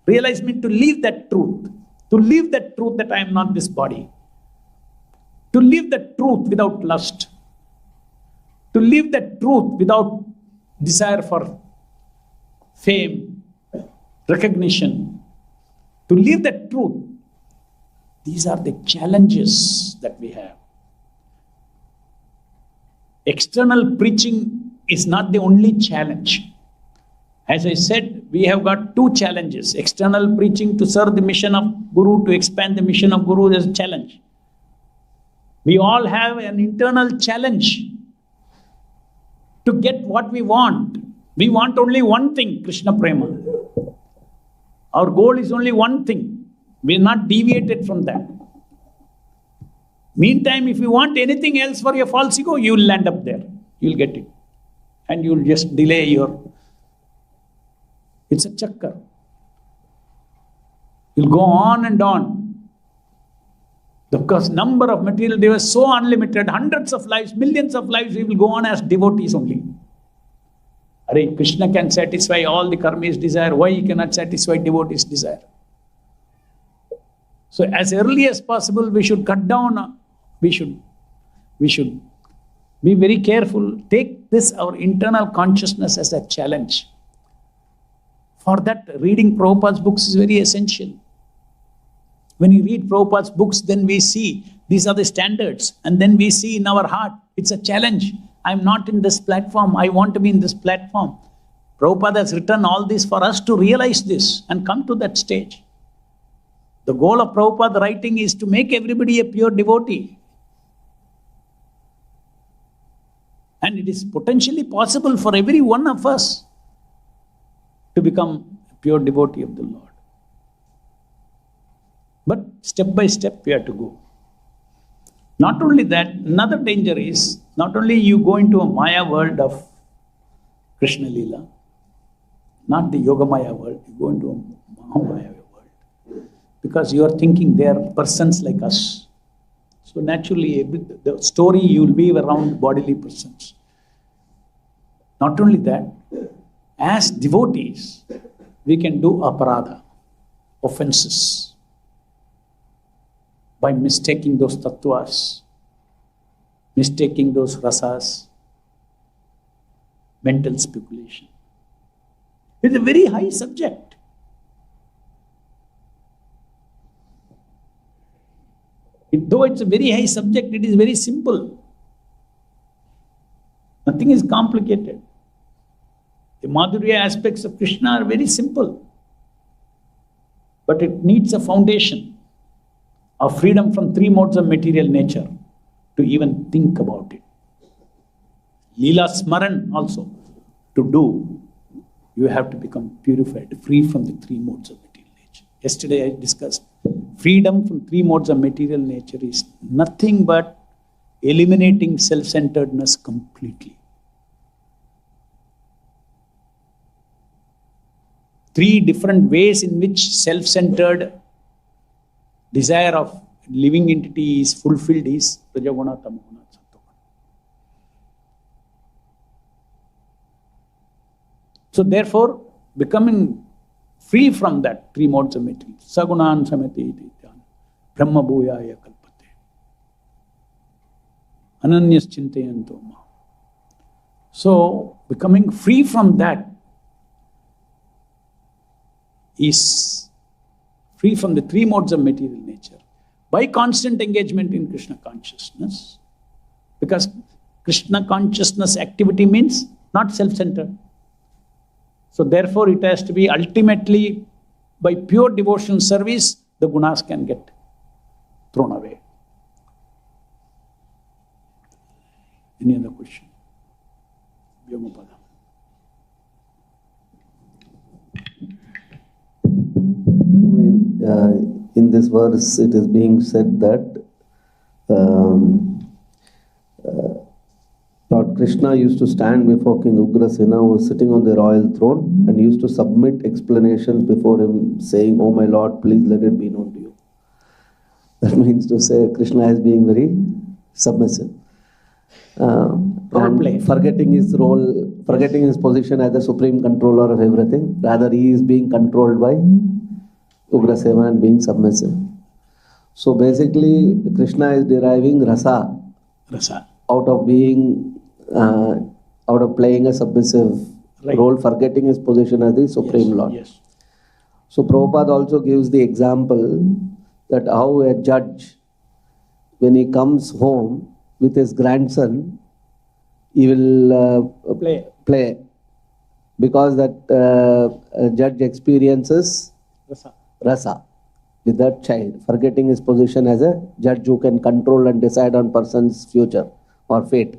Realize means to live that truth. To live that truth that I am not this body. To live that truth without lust. To live that truth without desire for fame, recognition. To live that truth. These are the challenges that we have. External preaching is not the only challenge. As I said, we have got two challenges. External preaching to serve the mission of Guru, to expand the mission of Guru is a challenge. We all have an internal challenge to get what we want. We want only one thing, Krishna Prema. Our goal is only one thing. We are not deviated from that. Meantime, if you want anything else for your false ego, you will land up there. You will get it. And you will just delay your... It's a chakkar. You'll go on and on. Because number of material devotees so unlimited, hundreds of lives, millions of lives, we will go on as devotees only. Hare Krishna can satisfy all the karmis' desire. Why he cannot satisfy devotees' desire? So as early as possible, we should cut down. We should be very careful. Take this, our internal consciousness, as a challenge. For that, reading Prabhupada's books is very essential. When you read Prabhupada's books, then we see these are the standards. And then we see in our heart, it's a challenge. I'm not in this platform. I want to be in this platform. Prabhupada has written all this for us to realize this and come to that stage. The goal of Prabhupada writing is to make everybody a pure devotee. And it is potentially possible for every one of us to become a pure devotee of the Lord. But step by step we have to go. Not only that, another danger is, not only you go into a Maya world of Krishna Leela, not the Yoga Maya world, you go into a Mahamaya world. Because you are thinking they are persons like us. So naturally, the story you will weave around bodily persons. Not only that, as devotees, we can do aparadha, offenses, by mistaking those tattvas, mistaking those rasas, mental speculation. It's a very high subject. Though it's a very high subject, it is very simple. Nothing is complicated. The Madhurya aspects of Krishna are very simple. But it needs a foundation of freedom from three modes of material nature to even think about it. Leela Smaran also, to do, you have to become purified, free from the three modes of material nature. Yesterday I discussed, freedom from three modes of material nature is nothing but eliminating self-centeredness completely. Three different ways in which self-centered desire of living entity is fulfilled is Rajaguna, Tamaguna, Sattva. So therefore, becoming free from that three modes of material, Sagunan Samati iti Brahma Bhuyaya Kalpate, Ananyas Chintayanto Ma. So becoming free from that is free from the three modes of material nature by constant engagement in Krishna consciousness. Because Krishna consciousness activity means not self-centered. So therefore it has to be ultimately by pure devotional service, the gunas can get thrown away. Any other question? Vyamapada. In this verse, it is being said that Lord Krishna used to stand before King Ugrasena, who was sitting on the royal throne, and used to submit explanations before him, saying, "Oh my Lord, please let it be known to you." That means to say Krishna is being very submissive. And forgetting his role, forgetting his position as the supreme controller of everything. Rather, he is being controlled by Ugrasena and being submissive. So basically, Krishna is deriving rasa out of being, out of playing a submissive role, forgetting his position as the Supreme Lord. Yes. So Prabhupada also gives the example that how a judge, when he comes home with his grandson, he will play because that a judge experiences rasa with that child, forgetting his position as a judge who can control and decide on person's future or fate.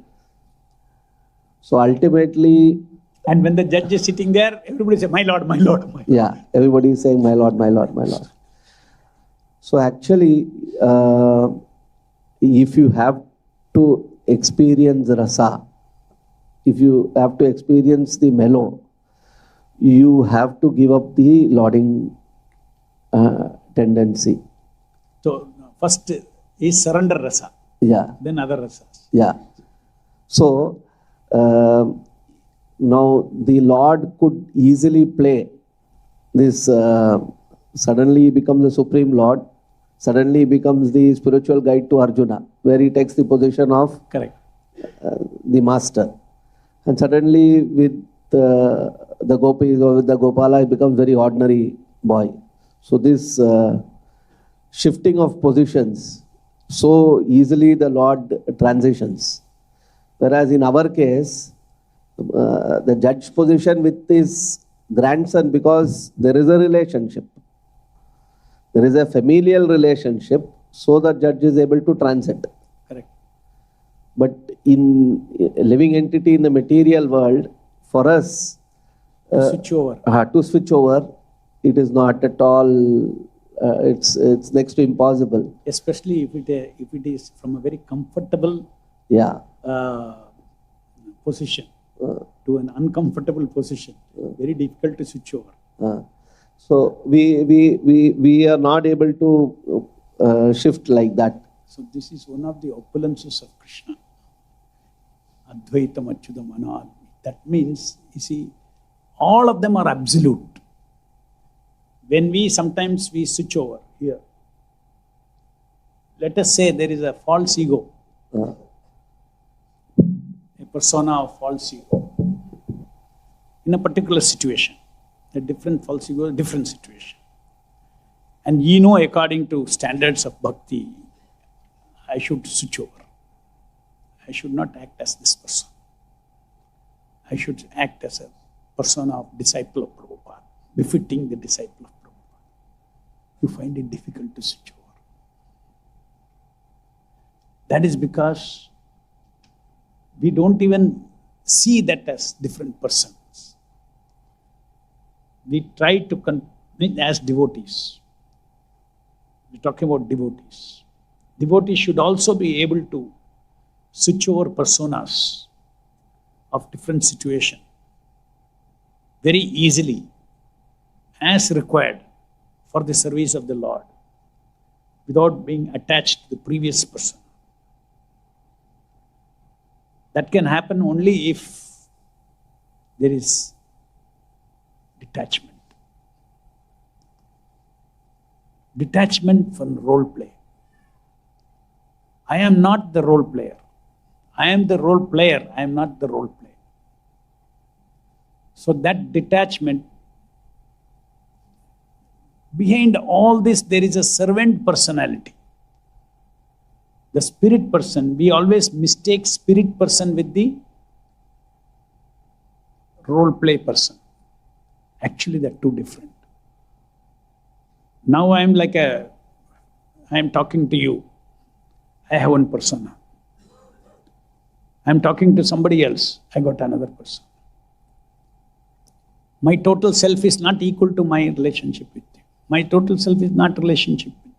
So ultimately, and when the judge is sitting there, everybody says, "My Lord, my Lord, my Lord." Yeah, everybody is saying, "My Lord, my Lord, my Lord." So actually, if you have to experience rasa, if you have to experience the mellow, you have to give up the lauding tendency. So first is surrender rasa. Yeah. Then other rasas. Yeah. So now the Lord could easily play this. Suddenly he becomes the Supreme Lord. Suddenly he becomes the spiritual guide to Arjuna, where he takes the position of the master. And suddenly with the gopis or with the Gopala, he becomes very ordinary boy. So this shifting of positions, so easily the Lord transitions. Whereas in our case, the judge position with his grandson, because there is a relationship. There is a familial relationship, so the judge is able to transit. Correct. But in a living entity in the material world, for us Switch over. to switch over, it is not at all. It's next to impossible. Especially if it is from a very comfortable Yeah. position to an uncomfortable position. Very difficult to switch over. So we are not able to shift like that. So this is one of the opulences of Krishna. Advaitam Achyutam Anad. That means, you see, all of them are absolute. When sometimes we switch over here, let us say there is a false ego, a persona of false ego in a particular situation, a different false ego, a different situation. And according to standards of bhakti, I should switch over. I should not act as this person. I should act as a persona of disciple of Prabhupada, befitting the disciple of Prabhupada. You find it difficult to switch over. That is because we don't even see that as different persons. We try to as devotees. We're talking about devotees. Devotees should also be able to switch over personas of different situation very easily as required for the service of the Lord without being attached to the previous person. That can happen only if there is detachment. Detachment from role play. I am not the role player. I am the role player. I am not the role player. So that detachment, behind all this, there is a servant personality. The spirit person, we always mistake spirit person with the role play person. Actually, they're two different. Now I am talking to you. I have one persona. I'm talking to somebody else. I got another person. My total self is not equal to my relationship with you. My total self is not relationship with you.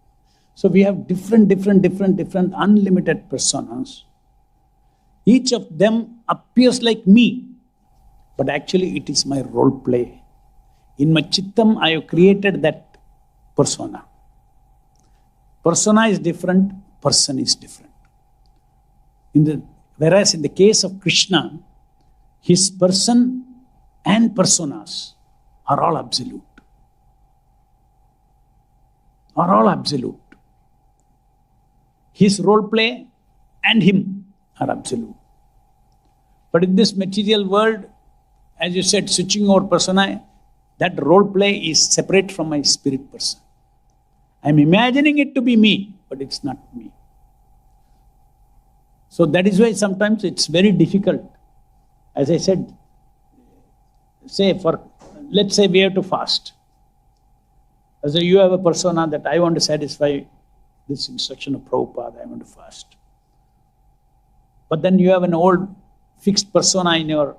So we have different unlimited personas. Each of them appears like me, but actually it is my role play. In my chittam, I have created that persona. Persona is different, person is different. Whereas in the case of Krishna, his person and personas are all absolute. Are all absolute. His role play and him are absolute. But in this material world, as you said, switching over persona, that role play is separate from my spirit person. I'm imagining it to be me, but it's not me. So that is why sometimes it's very difficult. As I said, let's say we have to fast. As you have a persona that I want to satisfy this instruction of Prabhupada, I want to fast. But then you have an old fixed persona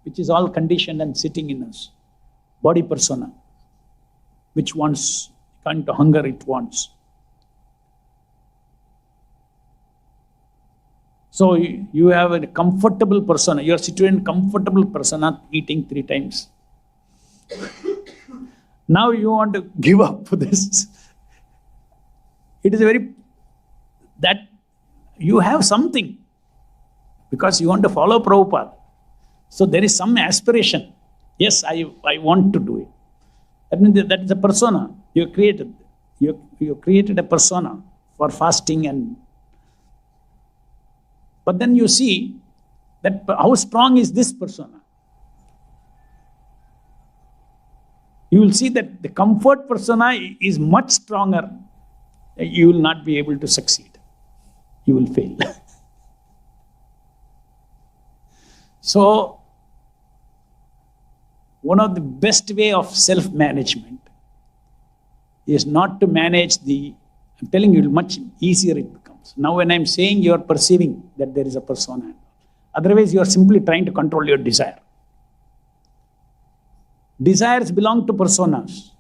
which is all conditioned and sitting in us. Body persona, which wants, kind of hunger it wants. So you have a comfortable persona. You are situated in comfortable persona, eating 3 times. Now you want to give up this. It is that you have something because you want to follow Prabhupada. So there is some aspiration. Yes, I want to do it. That means that is a persona you created. You created a persona for fasting but then you see that how strong is this persona. You will see that the comfort persona is much stronger. You will not be able to succeed. You will fail. So one of the best way of self-management is not to manage I'm telling you, much easier it becomes. Now when I'm saying, you are perceiving that there is a persona. Otherwise, you are simply trying to control your desire. Desires belong to personas.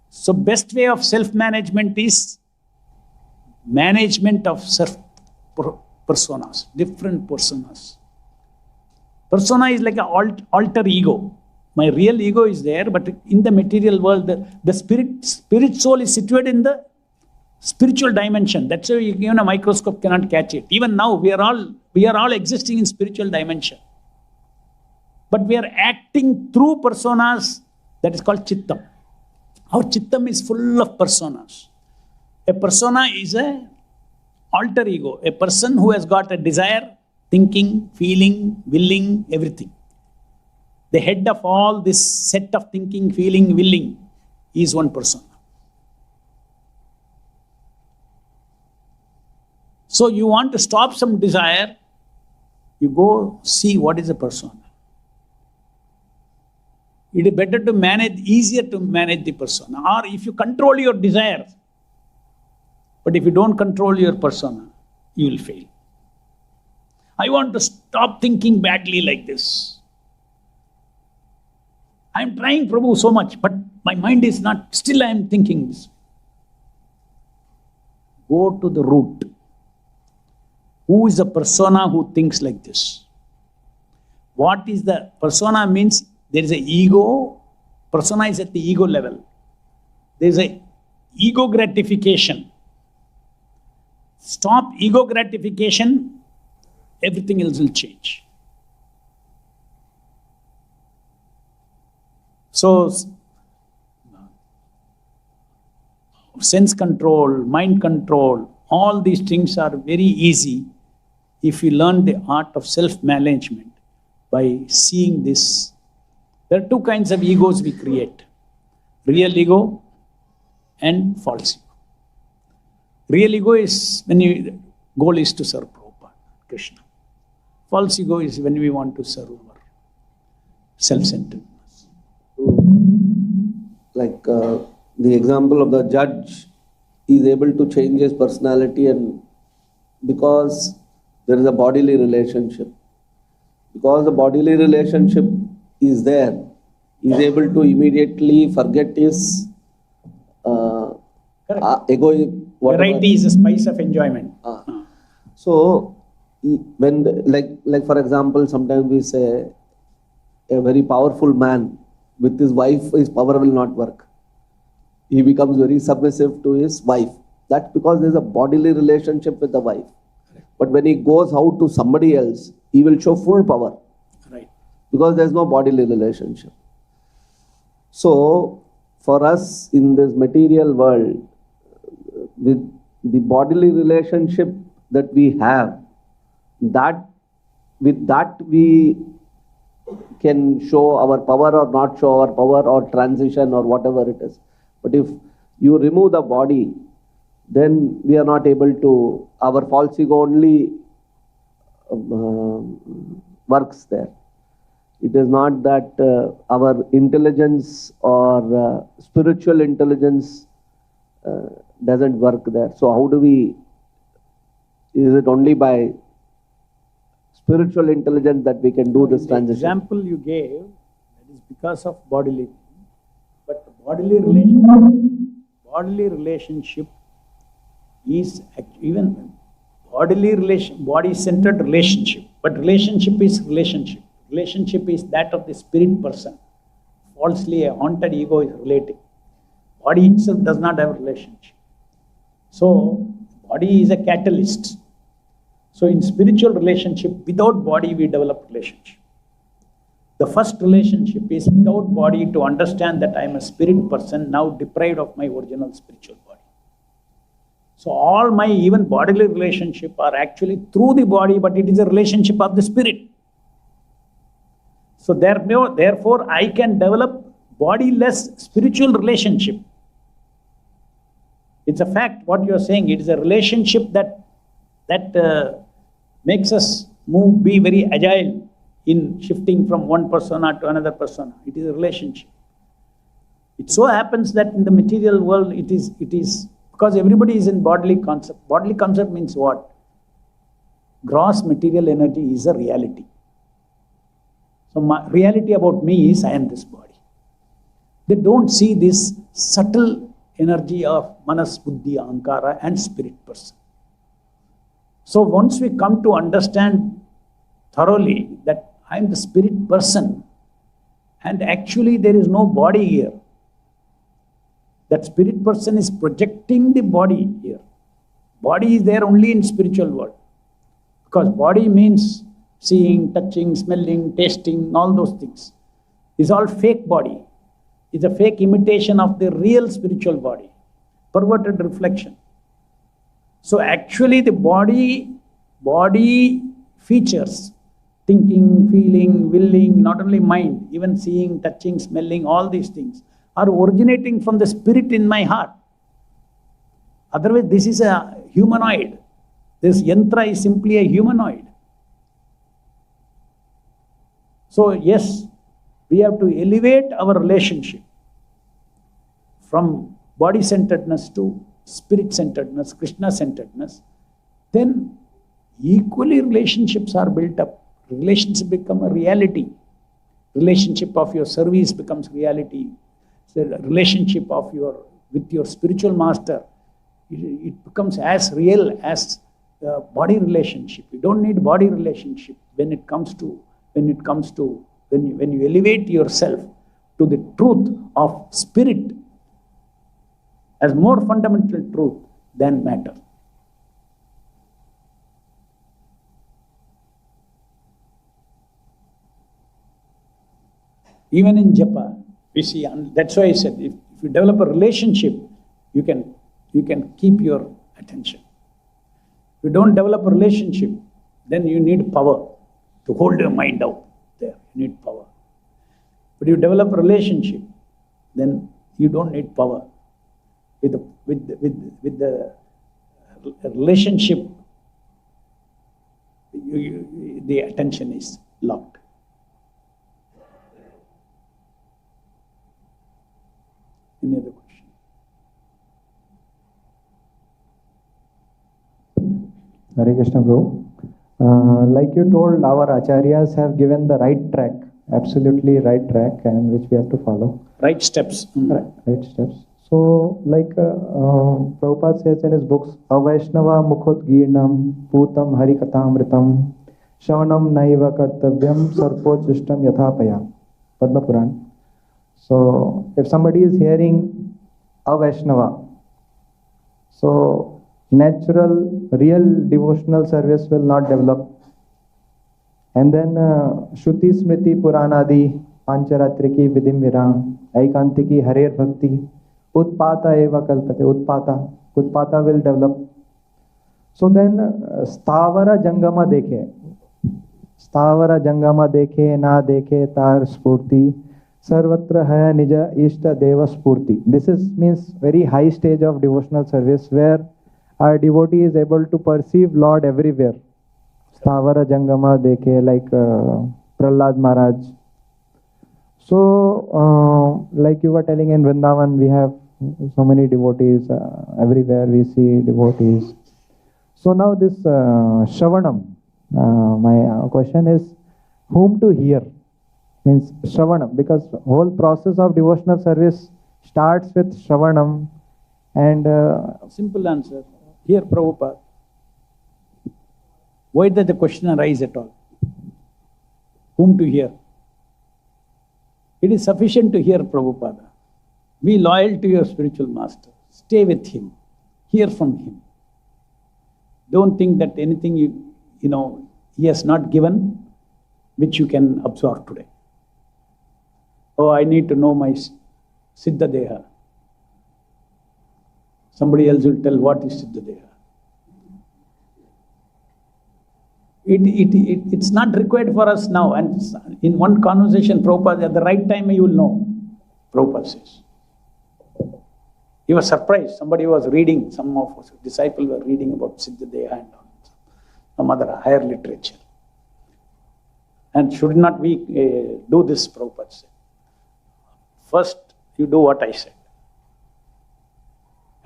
So best way of self-management is management of personas, different personas. Persona is like an alter ego. My real ego is there, but in the material world, the spirit soul is situated in the spiritual dimension. That's why even a microscope cannot catch it. Even now, we are all existing in spiritual dimension. But we are acting through personas, that is called chittam. Our chittam is full of personas. A persona is an alter ego, a person who has got a desire, thinking, feeling, willing, everything. The head of all this set of thinking, feeling, willing is one persona. So you want to stop some desire, you go see what is a persona. It is better to manage, easier to manage the persona. Or if you control your desire, but if you don't control your persona, you will fail. I want to stop thinking badly like this. I'm trying, Prabhu, so much, but my mind is not, still I am thinking this. Go to the root. Who is the persona who thinks like this? What is the persona means? There is an ego. Persona is at the ego level. There is an ego gratification. Stop ego gratification, everything else will change. So, sense control, mind control, all these things are very easy if you learn the art of self-management by seeing this. There are two kinds of egos we create: real ego and false ego. Real ego is when your goal is to serve Prabhupada, Krishna. False ego is when we want to serve our self-centeredness. Like the example of the judge is able to change his personality, and because there is a bodily relationship. Because the bodily relationship is there, he is able to immediately forget his ego. Variety is a spice of enjoyment. So, when like for example, sometimes we say a very powerful man with his wife, his power will not work. He becomes very submissive to his wife. That's because there is a bodily relationship with the wife. But when he goes out to somebody else, he will show full power. Right. Because there is no bodily relationship. So, for us in this material world, with the bodily relationship that we have, with that we can show our power or not show our power, or transition or whatever it is. But if you remove the body, then we are not able to, our false ego only works there. It is not that our intelligence or spiritual intelligence doesn't work there. So how do we, is it only by spiritual intelligence that we can do this transition? The example you gave, that is because of bodily. But bodily relationship is even body-centered relationship. But relationship is relationship. Relationship is that of the spirit person. Falsely, a haunted ego is relating. Body itself does not have a relationship. So, body is a catalyst. So, in spiritual relationship, without body, we develop relationship. The first relationship is without body, to understand that I am a spirit person now deprived of my original spiritual body. So, all my even bodily relationship are actually through the body, but it is a relationship of the spirit. So, therefore, I can develop body-less spiritual relationship. It's a fact what you are saying. It is a relationship that makes us move, be very agile in shifting from one persona to another persona. It is a relationship. It so happens that in the material world, it is because everybody is in bodily concept. Bodily concept means what? Gross material energy is a reality. So my reality about me is I am this body. They don't see this subtle energy of manas, buddhi, ahankara and spirit person. So once we come to understand thoroughly that I am the spirit person and actually there is no body here, that spirit person is projecting the body here. Body is there only in spiritual world. Because body means seeing, touching, smelling, tasting, all those things. It's all fake body. It's a fake imitation of the real spiritual body. Perverted reflection. So actually the body features, thinking, feeling, willing, not only mind, even seeing, touching, smelling, all these things are originating from the spirit in my heart. Otherwise, this is a humanoid. This yantra is simply a humanoid. So yes, we have to elevate our relationship from body-centeredness to spirit-centeredness, Krishna-centeredness. Then equally relationships are built up. Relationships become a reality. Relationship of your service becomes reality. The relationship of with your spiritual master, it becomes as real as the body relationship. You don't need body relationship when you elevate yourself to the truth of spirit as more fundamental truth than matter. Even in japa, we see, and that's why I said, if you develop a relationship, you can keep your attention. If you don't develop a relationship, then you need power to hold your mind out there. You need power. But you develop a relationship, then you don't need power. With the relationship, the attention is locked. Any other question? Hare Krishna, bro. Like you told, our acharyas have given the right track, absolutely right track, and which we have to follow. Right steps. Right steps. So, like Prabhupada says in his books, Avaishnava Mukhot Girnam Putam Harikatamritam Shavanam Naiva Kartavyam Sarpochistam Yathapaya. Padma Puran. So, if somebody is hearing a Vaishnava, so natural, real devotional service will not develop. And then Shruti Smriti Puranadi Pancharatriki Vidim Viram Aikantiki Harer Bhakti Utpata Eva Kalpate Utpata will develop. So then Stavara Jangama Dekhe Na Dekhe Tar Spurti Sarvatra Haya Nija Ishta Deva Spurti. This means very high stage of devotional service where our devotee is able to perceive Lord everywhere. Stavara Jangama Dekhe, like Prahlad Maharaj. So, like you were telling in Vrindavan, we have so many devotees. Everywhere we see devotees. So now this Shravanam, my question is, whom to hear? Means Shravanam, because whole process of devotional service starts with Shravanam. And simple answer. Hear Prabhupada. Why does the question arise at all? Whom to hear? It is sufficient to hear Prabhupada. Be loyal to your spiritual master. Stay with him. Hear from him. Don't think that anything he has not given, which you can absorb today. Oh, I need to know my Siddha Deha. Somebody else will tell what is Siddha Deha. It's not required for us now. And in one conversation, Prabhupada, at the right time you will know, Prabhupada says. He was surprised. Somebody was reading, some of us disciples were reading about Siddha Deha and some other higher literature. And should not we do this, Prabhupada said. First, you do what I said.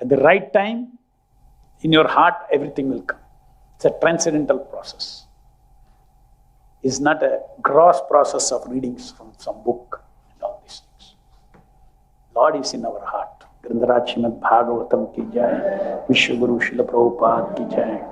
At the right time, in your heart, everything will come. It's a transcendental process. It's not a gross process of readings from some book and all these things. Lord is in our heart. Grandaraj Srimad Bhagavatam ki jai. Vishwa Guru Srila Prabhupada ki jai.